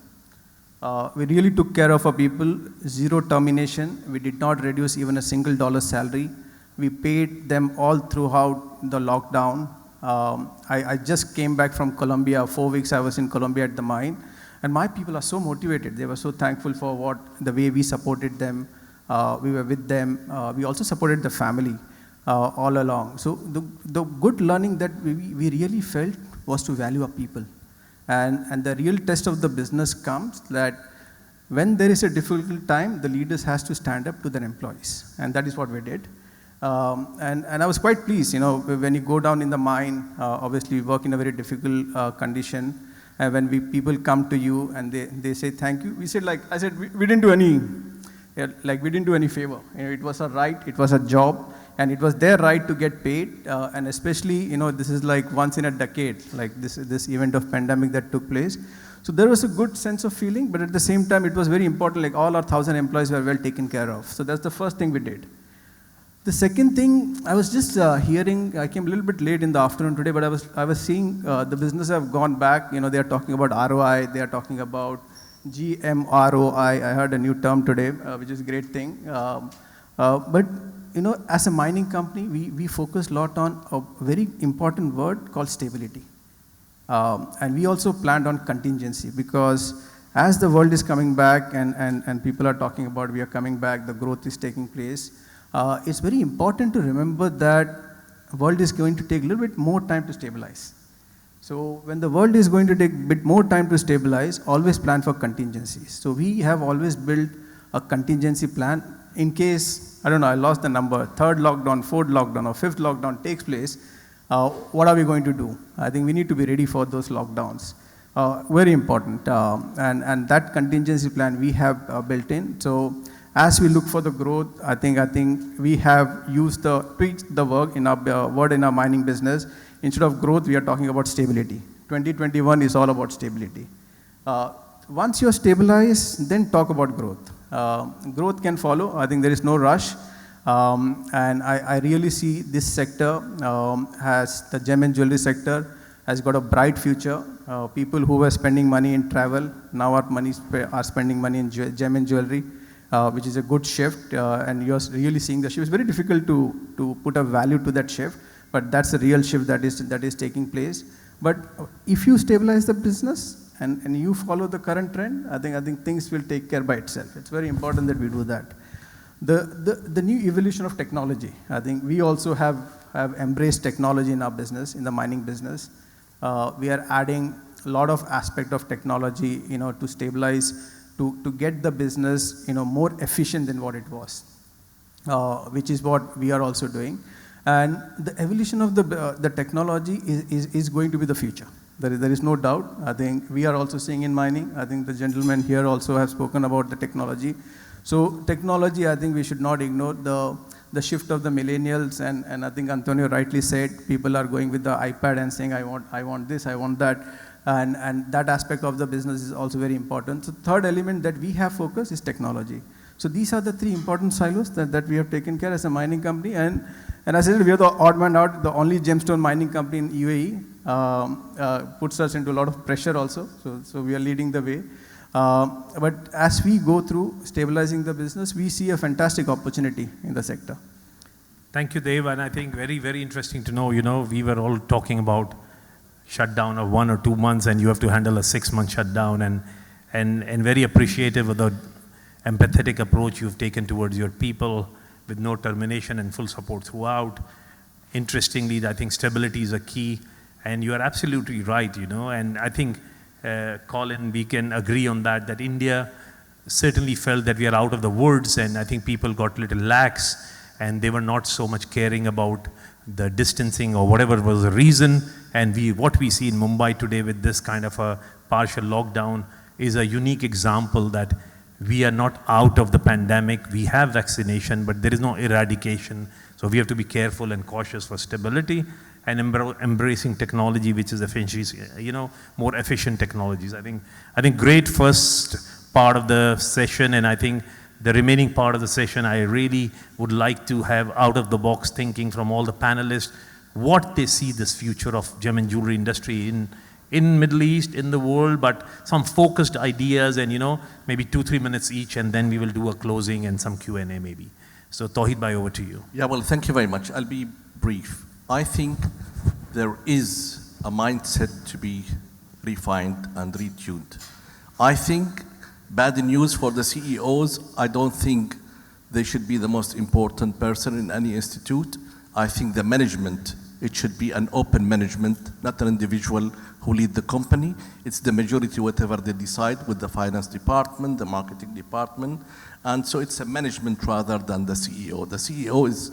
We really took care of our people, zero termination. We did not reduce even a single dollar salary. We paid them all throughout the lockdown. I just came back from Colombia, 4 weeks I was in Colombia at the mine, and my people are so motivated. They were so thankful for the way we supported them. We were with them. We also supported the family all along. So the good learning that we really felt was to value our people. And the real test of the business comes that when there is a difficult time, the leaders has to stand up to their employees. And that is what we did. And I was quite pleased, when you go down in the mine, obviously you work in a very difficult condition. And when people come to you and they say thank you, we said we didn't do any, we didn't do any favor. It was a right, it was a job, and it was their right to get paid. And especially, this is like once in a decade, like this event of pandemic that took place. So there was a good sense of feeling, but at the same time, it was very important, like all our 1,000 employees were well taken care of. So that's the first thing we did. The second thing, I was just hearing, I came a little bit late in the afternoon today, but I was seeing the business have gone back. They are talking about ROI, they are talking about GMROI. I heard a new term today, which is a great thing. But as a mining company, we focus a lot on a very important word called stability. And we also planned on contingency, because as the world is coming back and people are talking about we are coming back, the growth is taking place, it's very important to remember that the world is going to take a little bit more time to stabilize. So when the world is going to take a bit more time to stabilize, always plan for contingencies. So we have always built a contingency plan in case, I don't know, I lost the number, 3rd lockdown, 4th lockdown, or 5th lockdown takes place. What are we going to do? I think we need to be ready for those lockdowns. Very important. And that contingency plan we have built in. So as we look for the growth, I think we have tweaked the word in our mining business. Instead of growth, we are talking about stability. 2021 is all about stability. Once you're stabilized, then talk about growth. Growth can follow. I think there is no rush. And I really see this sector has, the gem and jewelry sector has got a bright future. People who were spending money in travel now are spending money in gem and jewelry, which is a good shift. And you're really seeing the shift. It's very difficult to put a value to that shift, but that's the real shift that is taking place. But if you stabilize the business and you follow the current trend, I think things will take care by itself. It's very important that we do that. The new evolution of technology, I think we also have embraced technology in our business, in the mining business. We are adding a lot of aspect of technology, to stabilize, to get the business, more efficient than what it was, which is what we are also doing. And the evolution of the technology is going to be the future. There is no doubt. I think we are also seeing in mining. I think the gentlemen here also have spoken about the technology. So technology, I think we should not ignore the shift of the millennials, and I think Antonio rightly said, people are going with the iPad and saying, I want this, I want that, and that aspect of the business is also very important. So third element that we have focused is technology. So these are the 3 important silos that we have taken care as a mining company, and as I said, we are the odd man out, the only gemstone mining company in UAE, puts us into a lot of pressure also, so we are leading the way. But as we go through stabilizing the business, we see a fantastic opportunity in the sector. Thank you, Dev. And I think very, very interesting to know, we were all talking about shutdown of 1 or 2 months, and you have to handle a 6-month shutdown, and very appreciative of the empathetic approach you've taken towards your people with no termination and full support throughout. Interestingly, I think stability is a key, and you are absolutely right, and I think Colin, we can agree on that India certainly felt that we are out of the woods, and I think people got a little lax, and they were not so much caring about the distancing or whatever was the reason. And what we see in Mumbai today with this kind of a partial lockdown is a unique example that we are not out of the pandemic. We have vaccination, but there is no eradication. So we have to be careful and cautious for stability, and embracing technology, which is more efficient technologies. I think great first part of the session, and I think the remaining part of the session, I really would like to have out-of-the-box thinking from all the panelists, what they see this future of gem and jewelry industry in Middle East, in the world, but some focused ideas and, maybe 2-3 minutes each, and then we will do a closing and some Q&A maybe. So Tawhid bhai, over to you. Yeah, well, thank you very much. I'll be brief. I think there is a mindset to be refined and retuned. I think bad news for the CEOs, I don't think they should be the most important person in any institute. I think the management, it should be an open management, not an individual who lead the company. It's the majority, whatever they decide with the finance department, the marketing department. And so it's a management rather than the CEO. The CEO is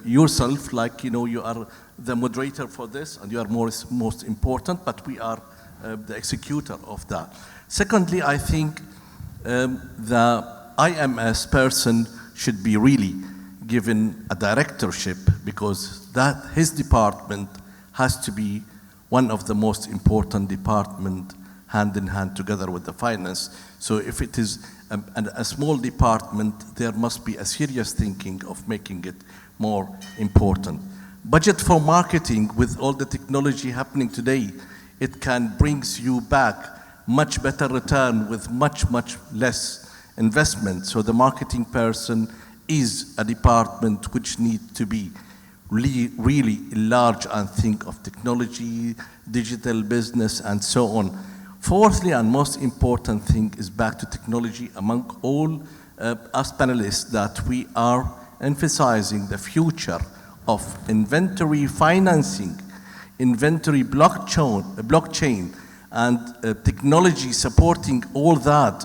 yourself, like, you are the moderator for this and you are most important, but we are the executor of that. Secondly, I think the IMS person should be really given a directorship, because his department has to be one of the most important department, hand in hand together with the finance. So if it is a small department, there must be a serious thinking of making it more important. Budget for marketing, with all the technology happening today, it can bring you back much better return with much less investment. So the marketing person is a department which needs to be really large and think of technology, digital business, and so on. Fourthly, and most important thing is back to technology among all us panelists, that we are emphasizing the future of inventory financing, inventory blockchain, and technology supporting all that.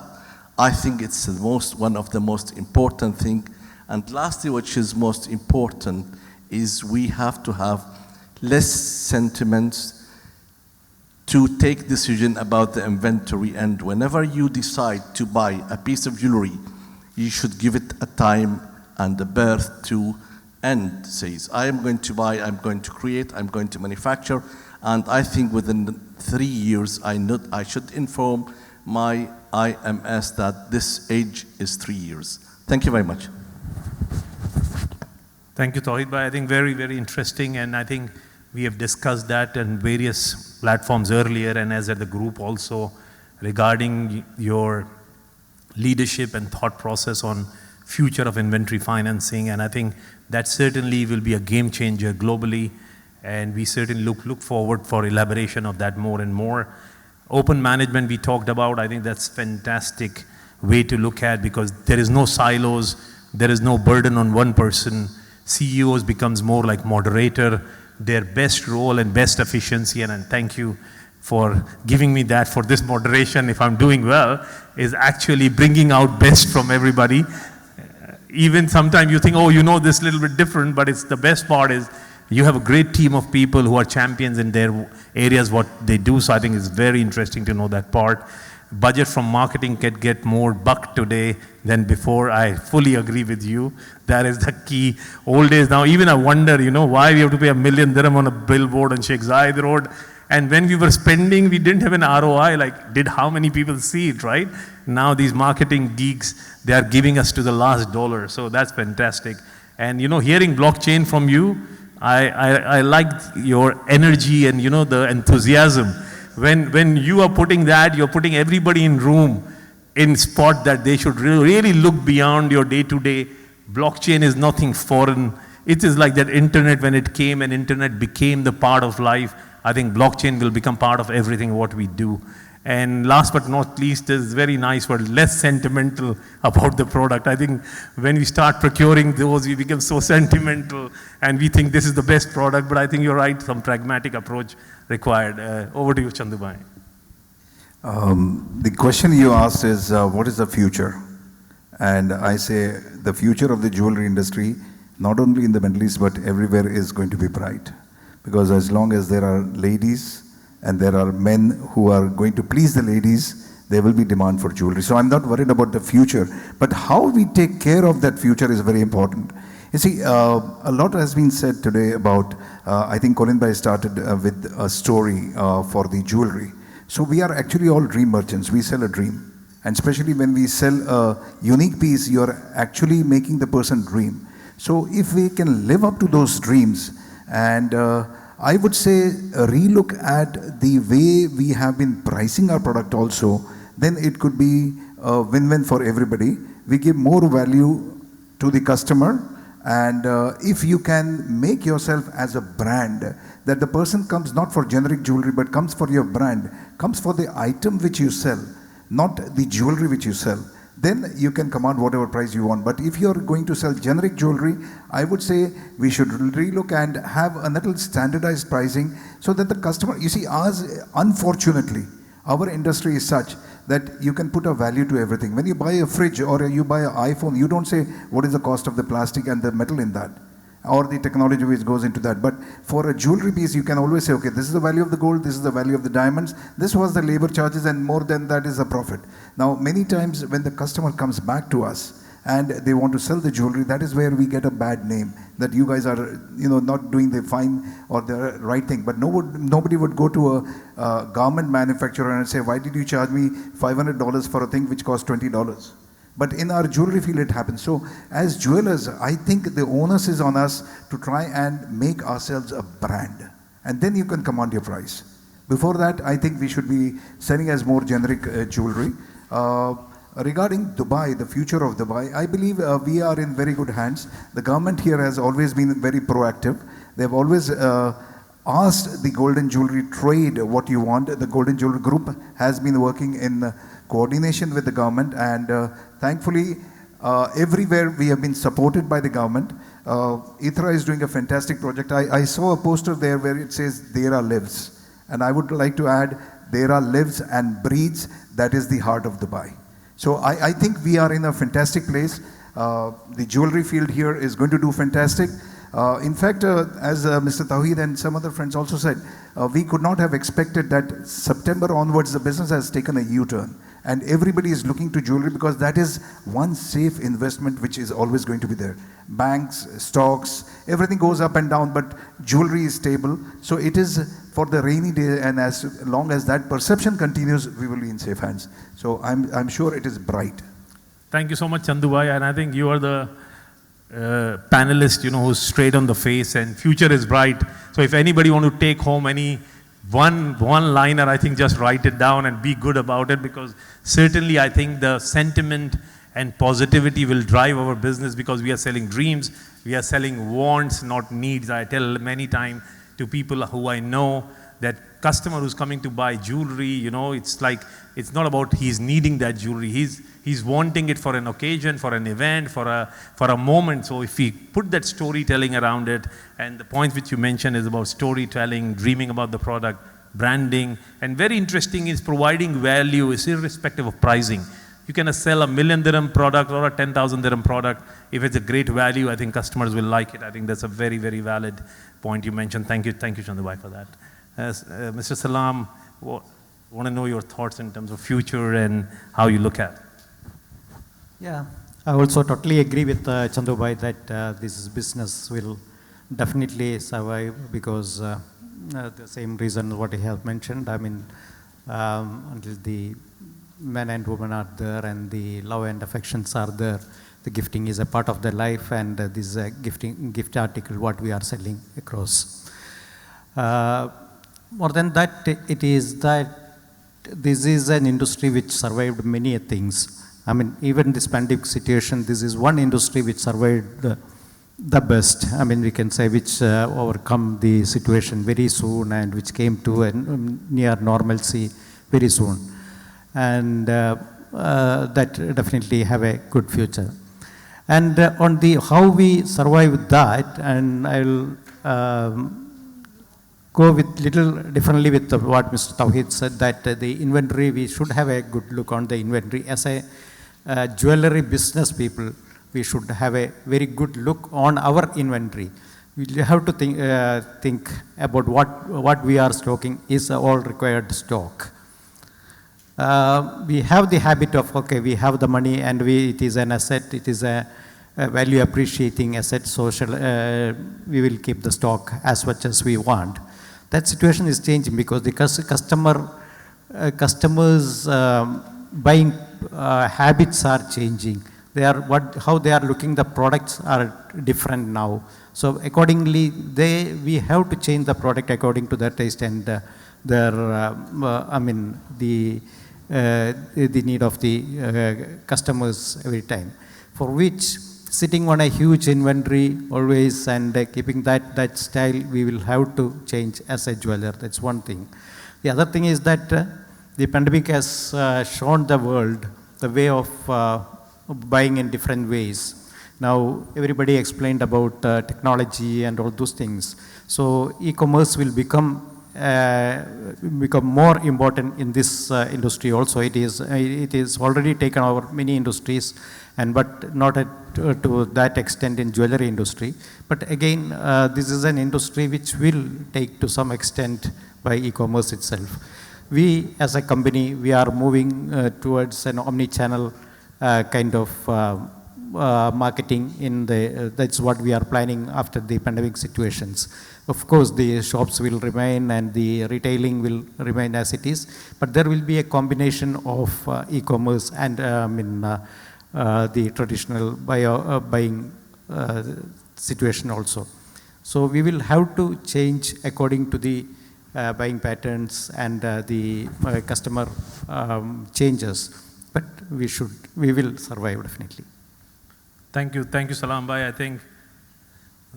I think it's one of the most important thing. And lastly, which is most important, is we have to have less sentiments to take decision about the inventory. And whenever you decide to buy a piece of jewelry, you should give it a time and a birth to end. Says, I am going to buy, I'm going to create, I'm going to manufacture. And I think within 3 years, I should inform my IMS that this age is 3 years. Thank you very much. Thank you, Tawhid bhai. I think very interesting, and I think we have discussed that on various platforms earlier and as at the group also, regarding your leadership and thought process on future of inventory financing. And I think that certainly will be a game changer globally, and we certainly look forward for elaboration of that more and more. Open management we talked about, I think that's fantastic way to look at, because there is no silos, there is no burden on one person. CEOs becomes more like moderator, their best role and best efficiency, and thank you for giving me that for this moderation, if I'm doing well, is actually bringing out best from everybody. Even sometimes you think, this little bit different, but it's the best part is you have a great team of people who are champions in their areas, what they do. So I think it's very interesting to know that part. Budget from marketing can get more buck today than before. I fully agree with you. That is the key. Old days now, even I wonder, why we have to pay $1 million dirham on a billboard on Sheikh Zayed Road. And when we were spending, we didn't have an ROI, did how many people see it, right? Now these marketing geeks, they are giving us to the last dollar. So that's fantastic. And hearing blockchain from you, I liked your energy and the enthusiasm. When you are putting that, you're putting everybody in room, in spot that they should really look beyond your day-to-day. Blockchain is nothing foreign. It is like that internet when it came and internet became the part of life. I think blockchain will become part of everything what we do. And last but not least, is very nice, we're less sentimental about the product. I think when we start procuring those, we become so sentimental and we think this is the best product, but I think you're right, some pragmatic approach required. Over to you, Chandu bhai. The question you asked is, what is the future? And I say the future of the jewelry industry, not only in the Middle East, but everywhere is going to be bright. Because as long as there are ladies and there are men who are going to please the ladies, there will be demand for jewelry. So I'm not worried about the future, but how we take care of that future is very important. You see, a lot has been said today about, I think Colin Bhai started with a story for the jewelry. So we are actually all dream merchants. We sell a dream. And especially when we sell a unique piece, you're actually making the person dream. So if we can live up to those dreams, and I would say relook at the way we have been pricing our product also, then it could be a win-win for everybody. We give more value to the customer, and if you can make yourself as a brand, that the person comes not for generic jewelry but comes for your brand, comes for the item which you sell, not the jewelry which you sell, then you can command whatever price you want. But if you're going to sell generic jewelry, I would say we should relook and have a little standardized pricing so that the customer, you see, ours, unfortunately, our industry is such that you can put a value to everything. When you buy a fridge or you buy an iPhone, you don't say what is the cost of the plastic and the metal in that, or the technology which goes into that. But for a jewelry piece, you can always say, okay, this is the value of the gold, this is the value of the diamonds, this was the labor charges, and more than that is the profit. Now, many times when the customer comes back to us and they want to sell the jewelry, that is where we get a bad name, that you guys are, not doing the fine or the right thing. But nobody would go to a garment manufacturer and say, why did you charge me $500 for a thing which costs $20? But in our jewelry field, it happens. So as jewelers, I think the onus is on us to try and make ourselves a brand. And then you can command your price. Before that, I think we should be selling as more generic jewelry. Regarding Dubai, the future of Dubai, I believe we are in very good hands. The government here has always been very proactive. They've always asked the golden jewelry trade what you want. The golden jewelry group has been working in coordination with the government, and thankfully everywhere we have been supported by the government. ITRA is doing a fantastic project. I saw a poster there where it says Dera lives, and I would like to add Dera lives and breathes. That is the heart of Dubai. So I think we are in a fantastic place. The jewelry field here is going to do fantastic. In fact, as Mr. Tawhid and some other friends also said, we could not have expected that September onwards the business has taken a U-turn. And everybody is looking to jewelry because that is one safe investment which is always going to be there. Banks, stocks, everything goes up and down, but jewelry is stable. So it is for the rainy day, and as long as that perception continues, we will be in safe hands. So I'm sure it is bright. Thank you so much, Chandubai, and I think you are the panelist, who's straight on the face, and future is bright. So if anybody want to take home any one-liner, I think just write it down and be good about it, because certainly I think the sentiment and positivity will drive our business, because we are selling dreams, we are selling wants, not needs. I tell many times to people who I know that customer who's coming to buy jewelry, it's like, it's not about he's needing that jewelry. He's wanting it for an occasion, for an event, for a moment. So if we put that storytelling around it, and the point which you mentioned is about storytelling, dreaming about the product, branding, and very interesting is providing value is irrespective of pricing. You can sell $1 million dirham product or a 10,000 dirham product. If it's a great value, I think customers will like it. I think that's a very, very valid point you mentioned. Thank you, Chandraprakash, for that. Mr. Salam, want to know your thoughts in terms of future and how you look at it. Yeah, I also totally agree with Chandraprakash that this business will definitely survive, because the same reason what he has mentioned. I mean, until the men and women are there and the love and affections are there, the gifting is a part of their life, and this is a gift article what we are selling across. More than that, it is that this is an industry which survived many things. I mean, even this pandemic situation, this is one industry which survived the best. I mean, we can say which overcome the situation very soon, and which came to a near normalcy very soon. And that definitely have a good future. And on the how we survive that, and I'll go with little differently with what Mr. Tawhid said, that the inventory, we should have a good look on the inventory. As a jewelry business people, we should have a very good look on our inventory. We have to think about what we are stocking is all required stock. We have the habit of, okay, we have the money and it is an asset, it is a value appreciating asset, so we will keep the stock as much as we want. That situation is changing because the customers buying habits are changing. How they are looking, the products are different now. So accordingly, we have to change the product according to their taste and the need of the customers every time. For which, sitting on a huge inventory always and keeping that style, we will have to change as a jeweler. That's one thing. The other thing is that the pandemic has shown the world the way of buying in different ways. Now, everybody explained about technology and all those things. So, e-commerce will become more important in this industry also. It is already taken over many industries, but not to that extent in jewelry industry. But again, this is an industry which will take to some extent by e-commerce itself. We as a company, we are moving towards an omni-channel kind of marketing that's what we are planning after the pandemic situations. Of course, the shops will remain and the retailing will remain as it is, but there will be a combination of e-commerce and the traditional buying situation also. So we will have to change according to the buying patterns and the customer changes. But we will survive definitely. Thank you, Salam Bhai. I think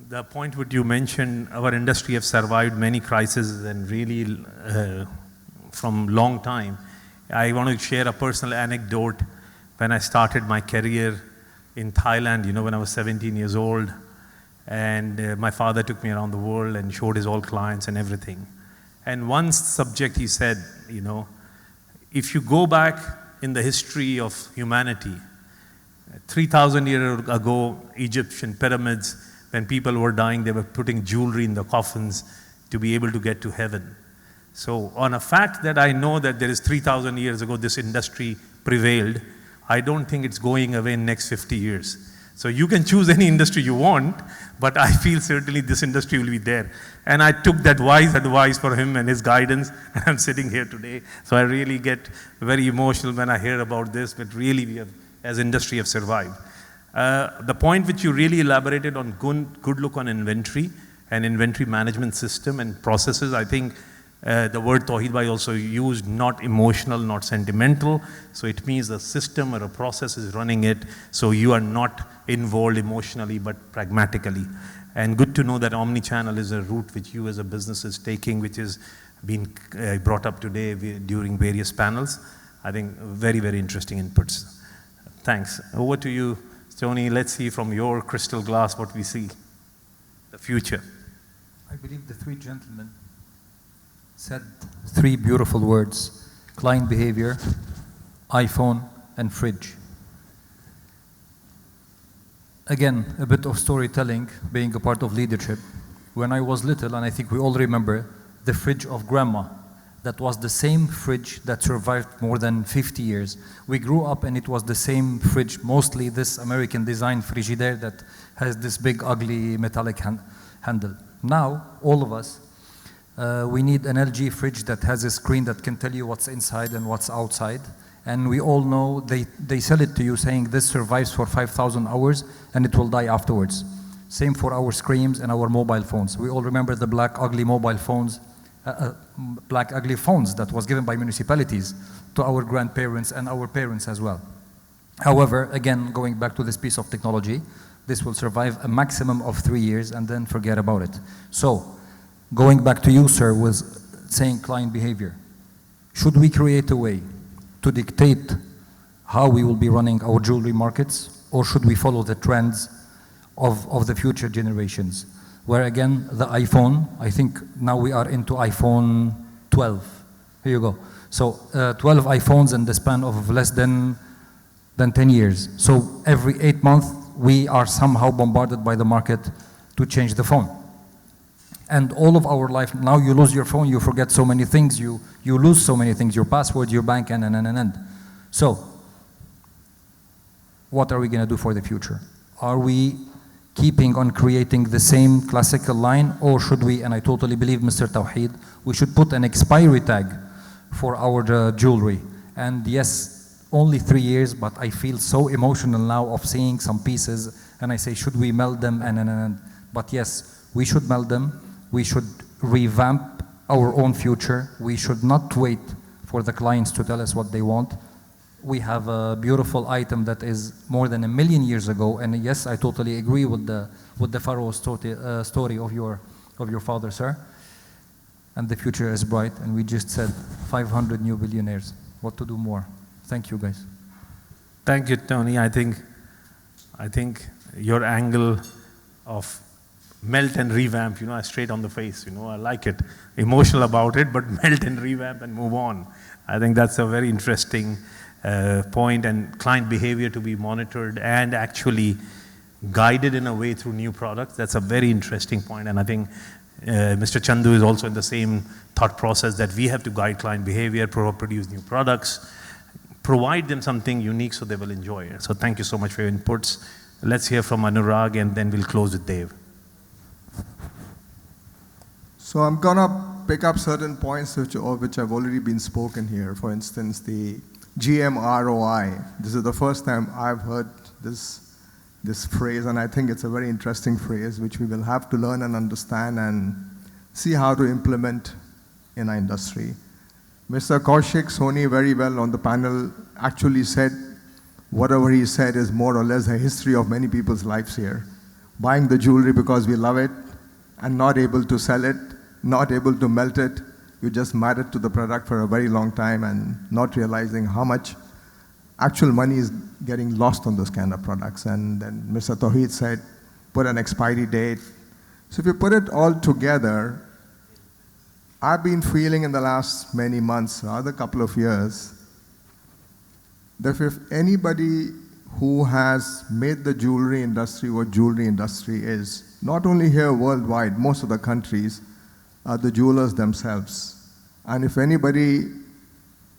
the point what you mentioned, our industry have survived many crises and really from long time. I want to share a personal anecdote. When I started my career in Thailand, when I was 17 years old, and my father took me around the world and showed his all clients and everything. And one subject he said, if you go back in the history of humanity, 3,000 years ago, Egyptian pyramids, when people were dying, they were putting jewelry in the coffins to be able to get to heaven. So on a fact that I know that there is 3,000 years ago, this industry prevailed, I don't think it's going away in next 50 years. So you can choose any industry you want, but I feel certainly this industry will be there. And I took that wise advice for him and his guidance, and I'm sitting here today. So I really get very emotional when I hear about this, but really we have, as industry, have survived. The point which you really elaborated on good look on inventory and inventory management system and processes, I think the word Tawhid Bhai also used, not emotional, not sentimental. So it means the system or a process is running it, so you are not involved emotionally but pragmatically. And good to know that omni-channel is a route which you as a business is taking, which is being brought up today during various panels. I think very, very interesting inputs. Thanks. Over to you, Tony. Let's see from your crystal glass what we see, the future. I believe the three gentlemen said three beautiful words: client behavior, iPhone, and fridge. Again, a bit of storytelling, being a part of leadership. When I was little, and I think we all remember, the fridge of grandma, that was the same fridge that survived more than 50 years. We grew up and it was the same fridge, mostly this American design Frigidaire that has this big ugly metallic handle. Now, all of us, we need an LG fridge that has a screen that can tell you what's inside and what's outside. And we all know they sell it to you saying this survives for 5,000 hours and it will die afterwards. Same for our screens and our mobile phones. We all remember the black ugly mobile phones, black ugly phones that was given by municipalities to our grandparents and our parents as well. However, again, going back to this piece of technology, this will survive a maximum of 3 years and then forget about it. So, going back to you, sir, was saying client behavior. Should we create a way to dictate how we will be running our jewelry markets, or should we follow the trends of the future generations? Where again, the iPhone, I think now we are into iPhone 12. Here you go. So 12 iPhones in the span of less than 10 years. So every 8 months, we are somehow bombarded by the market to change the phone. And all of our life, now you lose your phone, you forget so many things, you lose so many things, your password, your bank, and. So, what are we going to do for the future? Are we keeping on creating the same classical line, or should we, and I totally believe Mr. Tawhid, we should put an expiry tag for our jewelry. And yes, only 3 years, but I feel so emotional now of seeing some pieces, and I say, should we melt them? But yes, we should melt them. We should revamp our own future. We should not wait for the clients to tell us what they want. We have a beautiful item that is more than 1 million years ago, and yes, I totally agree with the Pharaoh story of your father, sir. And the future is bright, and we just said 500 new billionaires. What to do more? Thank you, guys. Thank you, Tony. I think your angle of melt and revamp, straight on the face, I like it. Emotional about it, but melt and revamp and move on. I think that's a very interesting point, and client behavior to be monitored and actually guided in a way through new products. That's a very interesting point, and I think Mr. Chandu is also in the same thought process that we have to guide client behavior, produce new products, provide them something unique so they will enjoy it. So thank you so much for your inputs. Let's hear from Anuraag, and then we'll close with Dave. So I'm gonna pick up certain points which have already been spoken here. For instance, the GMROI. This is the first time I've heard this phrase, and I think it's a very interesting phrase which we will have to learn and understand and see how to implement in our industry. Mr. Kaushik Soni very well on the panel actually said whatever he said is more or less a history of many people's lives here. Buying the jewelry because we love it and not able to sell it, not able to melt it. You just married to the product for a very long time and not realizing how much actual money is getting lost on those kind of products. And then Mr. Tawhid said, put an expiry date. So if you put it all together, I've been feeling in the last many months, rather couple of years, that if anybody who has made the jewelry industry what jewelry industry is, not only here worldwide, most of the countries, are the jewelers themselves. And if anybody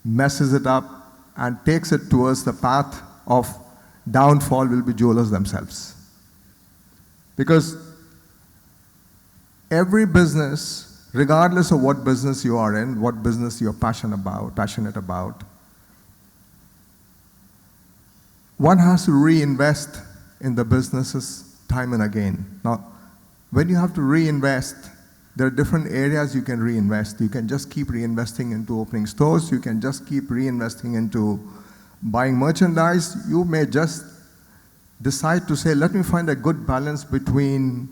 messes it up and takes it towards the path of downfall, will be jewelers themselves. Because every business, regardless of what business you are in, what business you're passionate about, one has to reinvest in the businesses time and again. Now, when you have to reinvest, there are different areas you can reinvest. You can just keep reinvesting into opening stores. You can just keep reinvesting into buying merchandise. You may just decide to say, let me find a good balance between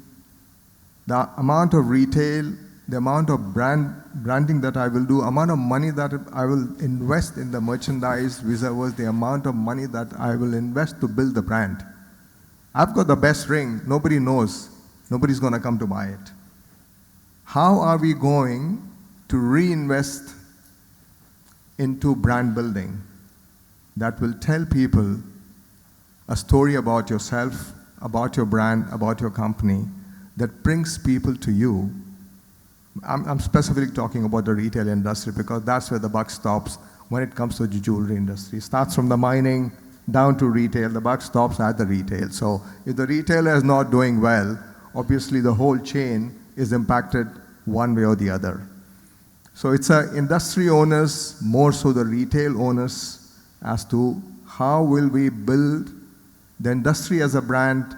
the amount of retail, the amount of branding that I will do, amount of money that I will invest in the merchandise vis-a-vis the amount of money that I will invest to build the brand. I've got the best ring. Nobody knows. Nobody's going to come to buy it. How are we going to reinvest into brand building that will tell people a story about yourself, about your brand, about your company, that brings people to you? I'm specifically talking about the retail industry because that's where the buck stops when it comes to the jewelry industry. It starts from the mining down to retail. The buck stops at the retail. So if the retailer is not doing well, obviously the whole chain is impacted one way or the other. So it's industry owners, more so the retail owners, as to how will we build the industry as a brand,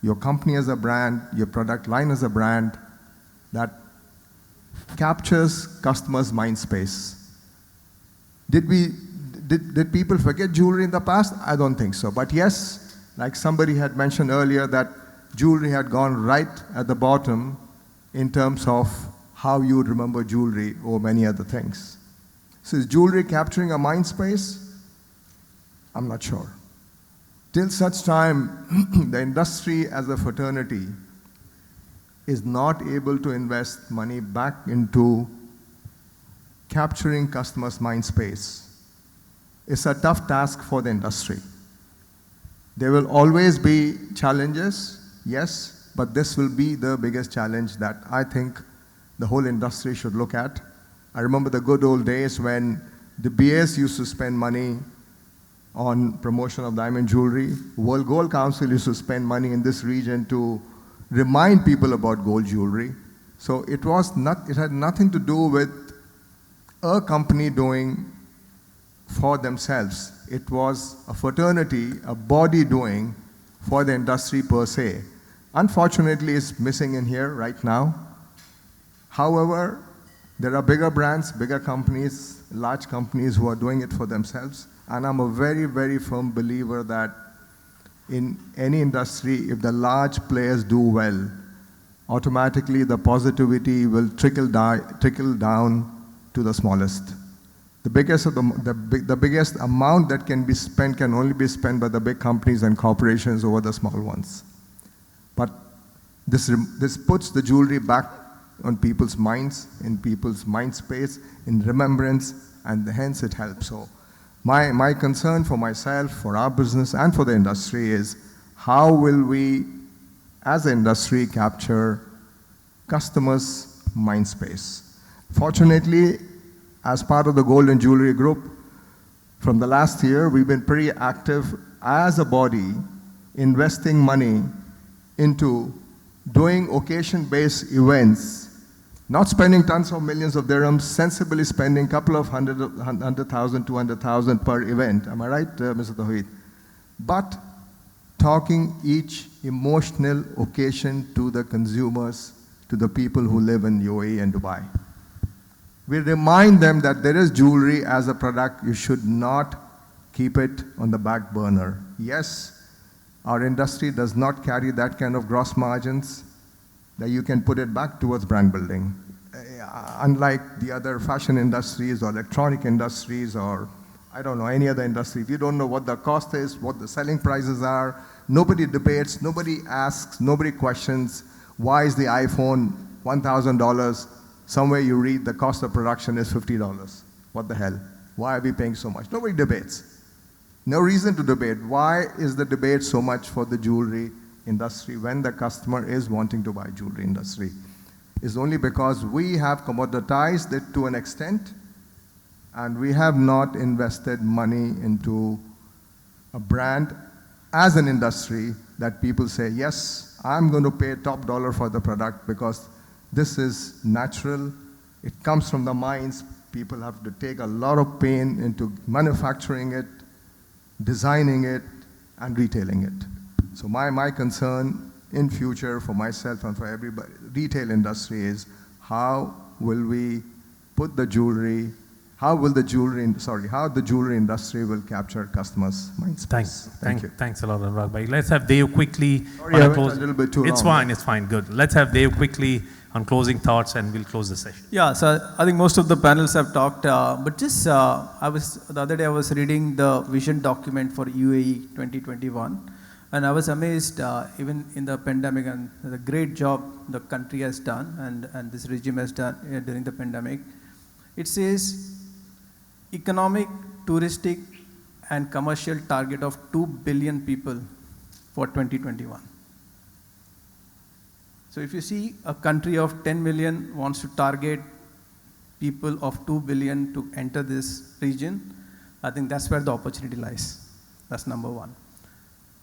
your company as a brand, your product line as a brand that captures customers' mind space. Did people forget jewelry in the past? I don't think so. But yes, like somebody had mentioned earlier, that jewelry had gone right at the bottom in terms of how you would remember jewelry or many other things. So is jewelry capturing a mind space? I'm not sure. Till such time, the industry as a fraternity is not able to invest money back into capturing customers' mind space. It's a tough task for the industry. There will always be challenges, yes, but this will be the biggest challenge that I think the whole industry should look at. I remember the good old days when the BS used to spend money on promotion of diamond jewelry. World Gold Council used to spend money in this region to remind people about gold jewelry. So it had nothing to do with a company doing for themselves. It was a fraternity, a body doing for the industry per se. Unfortunately, it's missing in here right now. However, there are bigger brands, bigger companies, large companies who are doing it for themselves. And I'm a very, very firm believer that in any industry, if the large players do well, automatically the positivity will trickle down to the smallest. The biggest amount that can be spent can only be spent by the big companies and corporations over the small ones. But this puts the jewelry back on people's minds, in people's mind space, in remembrance, and hence it helps. So my concern for myself, for our business, and for the industry is how will we, as an industry, capture customers' mind space. Fortunately, as part of the Gold and Jewellery Group, from the last year, we've been pretty active as a body, investing money into doing occasion-based events, not spending tons of millions of dirhams, sensibly spending a couple of 100,000, 200,000 per event. Am I right, Mr. Tawhid? But talking each emotional occasion to the consumers, to the people who live in UAE and Dubai. We remind them that there is jewelry as a product. You should not keep it on the back burner. Yes, our industry does not carry that kind of gross margins that you can put it back towards brand building. Unlike the other fashion industries or electronic industries or, I don't know, any other industry, if you don't know what the cost is, what the selling prices are, nobody debates, nobody asks, nobody questions, why is the iPhone $1,000? Somewhere you read the cost of production is $50. What the hell? Why are we paying so much? Nobody debates. No reason to debate. Why is the debate so much for the jewelry industry when the customer is wanting to buy jewelry industry? It's only because we have commoditized it to an extent and we have not invested money into a brand as an industry that people say, yes, I'm going to pay top dollar for the product because this is natural. It comes from the minds. People have to take a lot of pain into manufacturing it, designing it, and retailing it. So my concern in future for myself and for everybody, retail industry is how will we put the jewelry, how the jewelry industry will capture customers' mind space. Thank you. Thanks a lot, Anuraag bhai. Let's have Dev quickly. Sorry, I went a little bit too long. It's fine, good. Let's have Dev quickly on closing thoughts and we'll close the session. Yeah, so I think most of the panels have talked, but just the other day I was reading the vision document for UAE 2021, and I was amazed even in the pandemic and the great job the country has done and this regime has done during the pandemic. It says economic, touristic and commercial target of 2 billion people for 2021. So if you see a country of 10 million wants to target people of 2 billion to enter this region, I think that's where the opportunity lies. That's number one.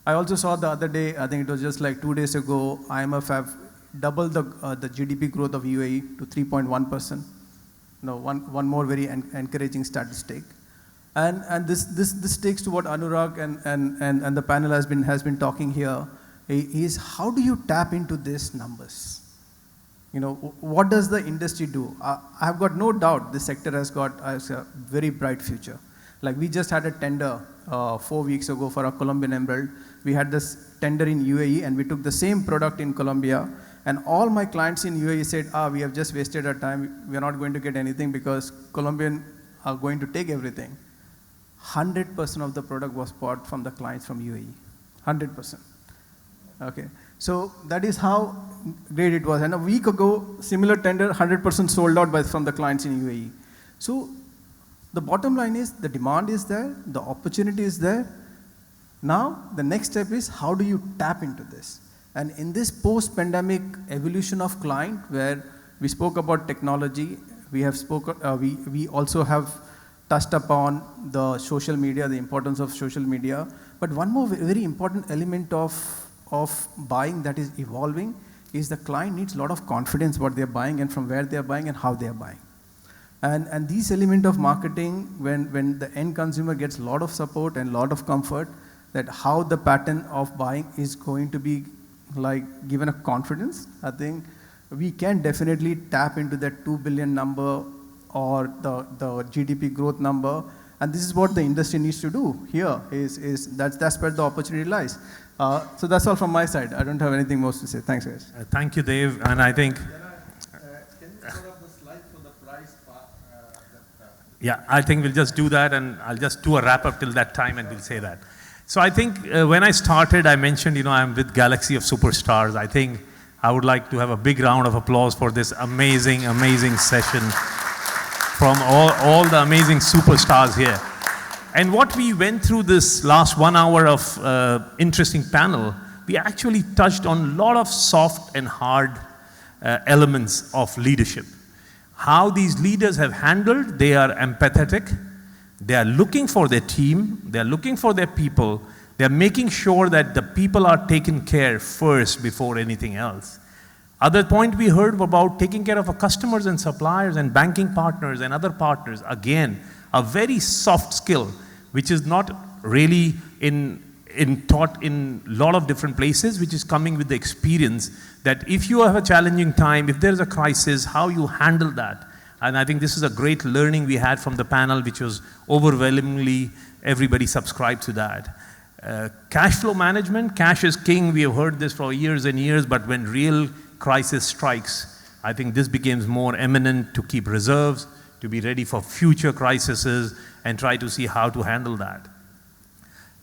I also saw the other day, I think it was just like 2 days ago, IMF have doubled the GDP growth of UAE to 3.1%. No, one more very encouraging statistic. And this takes to what Anuraag and the panel has been talking here, is how do you tap into these numbers? You know, what does the industry do? I have got no doubt this sector has a very bright future. Like we just had a tender 4 weeks ago for a Colombian emerald. We had this tender in UAE and we took the same product in Colombia, and all my clients in UAE said, we have just wasted our time. We are not going to get anything because Colombian are going to take everything. 100% of the product was bought from the clients from UAE. 100%. Okay, so that is how great it was. And a week ago, similar tender, 100% sold out from the clients in UAE. So the bottom line is the demand is there, the opportunity is there. Now the next step is how do you tap into this? And in this post-pandemic evolution of client, where we spoke about technology, we also have touched upon the social media, the importance of social media. But one more very important element of buying that is evolving is the client needs a lot of confidence what they're buying and from where they're buying and how they're buying. And this element of marketing, when the end consumer gets a lot of support and a lot of comfort, that how the pattern of buying is going to be like given a confidence, I think we can definitely tap into that 2 billion number or the GDP growth number. And this is what the industry needs to do here, that's where the opportunity lies. So that's all from my side. I don't have anything more to say. Thanks, guys. Thank you, Dave. And I think... Can you put up the slide for the price part? Yeah, I think we'll just do that, and I'll just do a wrap-up till that time, and we'll say that. So I think when I started, I mentioned, I'm with Galaxy of Superstars. I think I would like to have a big round of applause for this amazing, amazing session from all the amazing superstars here. And what we went through this last 1 hour of interesting panel, we actually touched on a lot of soft and hard elements of leadership. How these leaders have handled, they are empathetic, they are looking for their team, they are looking for their people, they are making sure that the people are taken care first before anything else. Other point we heard about taking care of our customers and suppliers and banking partners and other partners. Again, a very soft skill, which is not really taught in a lot of different places, which is coming with the experience that if you have a challenging time, if there's a crisis, how you handle that. And I think this is a great learning we had from the panel, which was overwhelmingly everybody subscribed to that. Cash flow management, cash is king. We have heard this for years and years, but when real crisis strikes, I think this becomes more eminent to keep reserves, to be ready for future crises, and try to see how to handle that.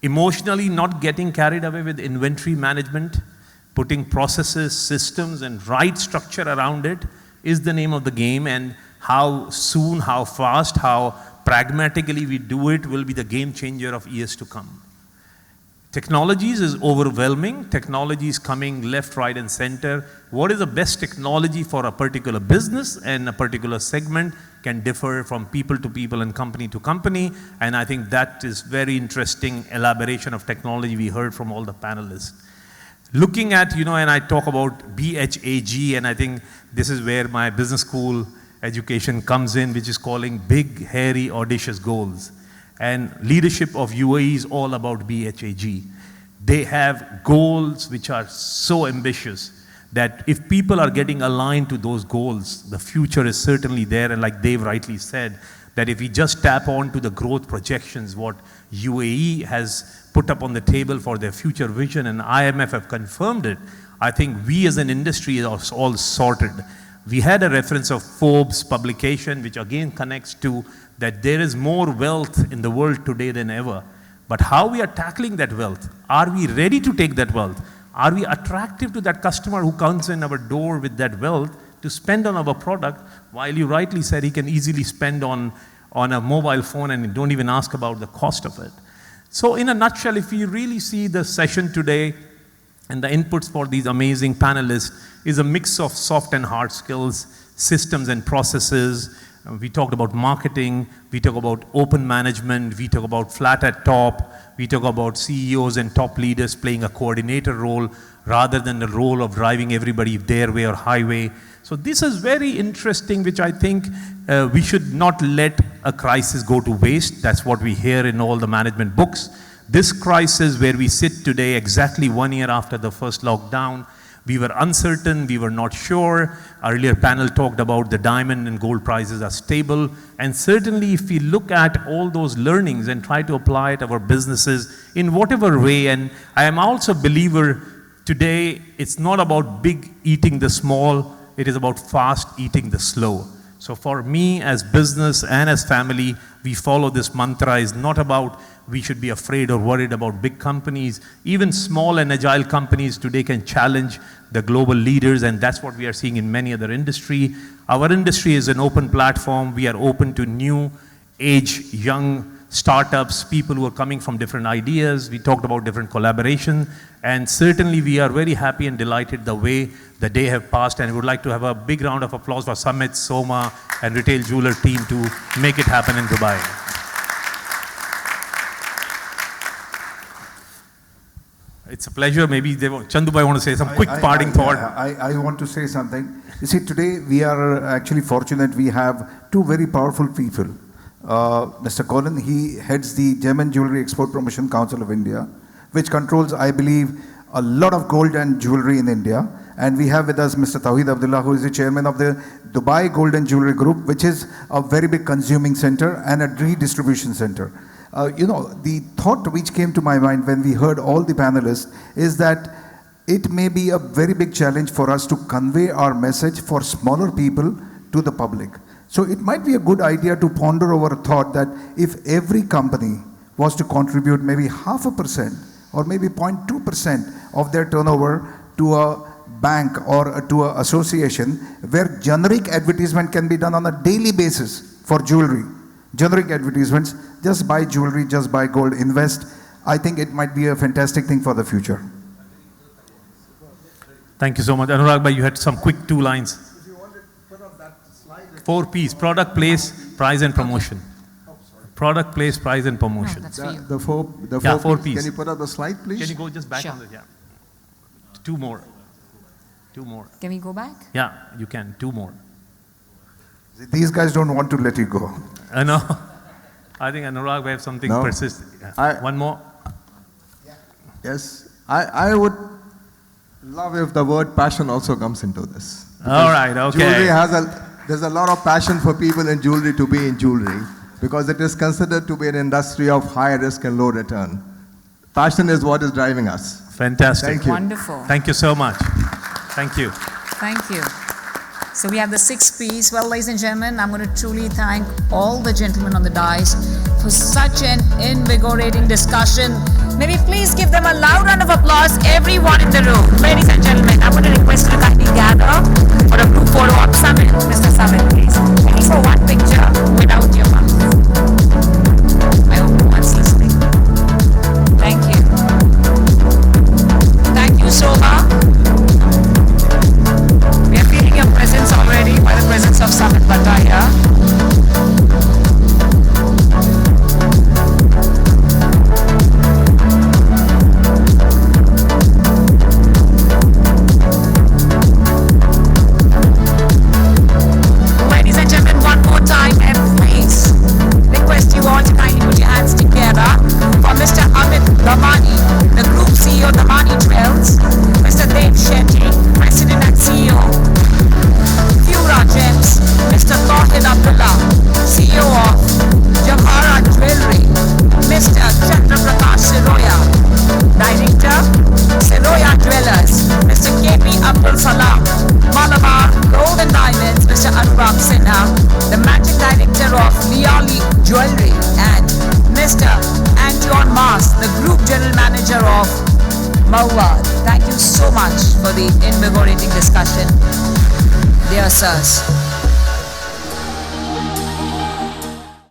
Emotionally, not getting carried away with inventory management, putting processes, systems, and right structure around it is the name of the game, and how soon, how fast, how pragmatically we do it will be the game changer of years to come. Technologies is overwhelming. Technology is coming left, right, and center. What is the best technology for a particular business and a particular segment can differ from people to people and company to company. And I think that is very interesting elaboration of technology we heard from all the panelists. Looking at, and I talk about BHAG, and I think this is where my business school education comes in, which is calling big, hairy, audacious goals. And leadership of UAE is all about BHAG. They have goals which are so ambitious that if people are getting aligned to those goals, the future is certainly there. And like Dave rightly said, that if we just tap on to the growth projections, what UAE has put up on the table for their future vision, and IMF have confirmed it, I think we as an industry are all sorted. We had a reference of Forbes publication, which again connects to that there is more wealth in the world today than ever. But how we are tackling that wealth? Are we ready to take that wealth? Are we attractive to that customer who comes in our door with that wealth to spend on our product, while you rightly said he can easily spend on a mobile phone and don't even ask about the cost of it. So in a nutshell, if you really see the session today and the inputs for these amazing panelists is a mix of soft and hard skills, systems and processes. We talked about marketing, we talk about open management, we talk about flat at top, we talk about CEOs and top leaders playing a coordinator role rather than the role of driving everybody their way or highway. So this is very interesting, which I think we should not let a crisis go to waste. That's what we hear in all the management books. This crisis where we sit today, exactly 1 year after the first lockdown, we were uncertain, we were not sure. Earlier panel talked about the diamond and gold prices are stable. And certainly if we look at all those learnings and try to apply it to our businesses in whatever way, and I am also a believer today, it's not about big eating the small, it is about fast eating the slow. So for me as business and as family, we follow this mantra. Is not about we should be afraid or worried about big companies. Even small and agile companies today can challenge the global leaders, and that's what we are seeing in many other industry. Our industry is an open platform. We are open to new age, young startups, people who are coming from different ideas. We talked about different collaboration, and certainly we are very happy and delighted the way the day have passed, and we would like to have a big round of applause for Summit, Soma, and Retail Jeweler team to make it happen in Dubai. It's a pleasure. Maybe Chandu want to say some quick parting thought. I want to say something. You see, today we are actually fortunate. We have two very powerful people. Mr. Colin, he heads the German Jewellery Export Promotion Council of India, which controls, I believe, a lot of gold and jewellery in India. And we have with us Mr. Tawhid Abdulla, who is the chairman of the Dubai Gold and Jewellery Group, which is a very big consuming center and a redistribution center. The thought which came to my mind when we heard all the panelists is that it may be a very big challenge for us to convey our message for smaller people to the public. So it might be a good idea to ponder over a thought that if every company was to contribute maybe 0.5% or maybe 0.2% of their turnover to a bank or to an association where generic advertisement can be done on a daily basis for jewelry. Generic advertisements, just buy jewelry, just buy gold, invest. I think it might be a fantastic thing for the future. Thank you so much. Anuraag bhai, you had some quick 2 lines. If you want to put on that slide. 4 P's: product, place, price and promotion. Product, place, price and promotion. The four P's. Can you put up the slide, please? Can you go just back on the, 2 more. 2 more. Can we go back? Yeah, you can. 2 more. These guys don't want to let you go. I know. I think Anuraag will have something persistent. One more. Yes. I would love if the word passion also comes into this. All right, okay. Jewelry there's a lot of passion for people in jewelry to be in jewelry because it is considered to be an industry of high risk and low return. Passion is what is driving us. Fantastic. Thank you. Wonderful. Thank you so much. Thank you. Thank you. So we have the 6 P's. Well, ladies and gentlemen, I'm going to truly thank all the gentlemen on the dais for such an invigorating discussion. Maybe please give them a loud round of applause, everyone in the room. Ladies and gentlemen, I'm going to request you to kindly gather for a group photo of Summit. Mr. Summit, please. At least for one picture without your mouth. I hope no one's listening. Thank you. Thank you, Shobha. We are feeling your presence already by the presence of Summit Bataya. Ladies and gentlemen, one more time, and please request you all to kindly put your hands together for Mr. Amit Dhamani, the Group CEO Dhamani Jewels, Mr. Shetty, President and CEO, Fura Gems, Mr. Tawhid Abdulla, CEO of Jawhara Jewellery, Mr. Chandraprakash Siroya, Director, Siroya Jewellers, Mr. Abdul Salam, Malabar Gold and Diamonds, Mr. Anuraag Sinha, the Managing Director of Liali Jewellery, and Mr. Antoine Masse, the Group General Manager of Mouawad. Thank you so much for the invigorating discussion. Dear sirs,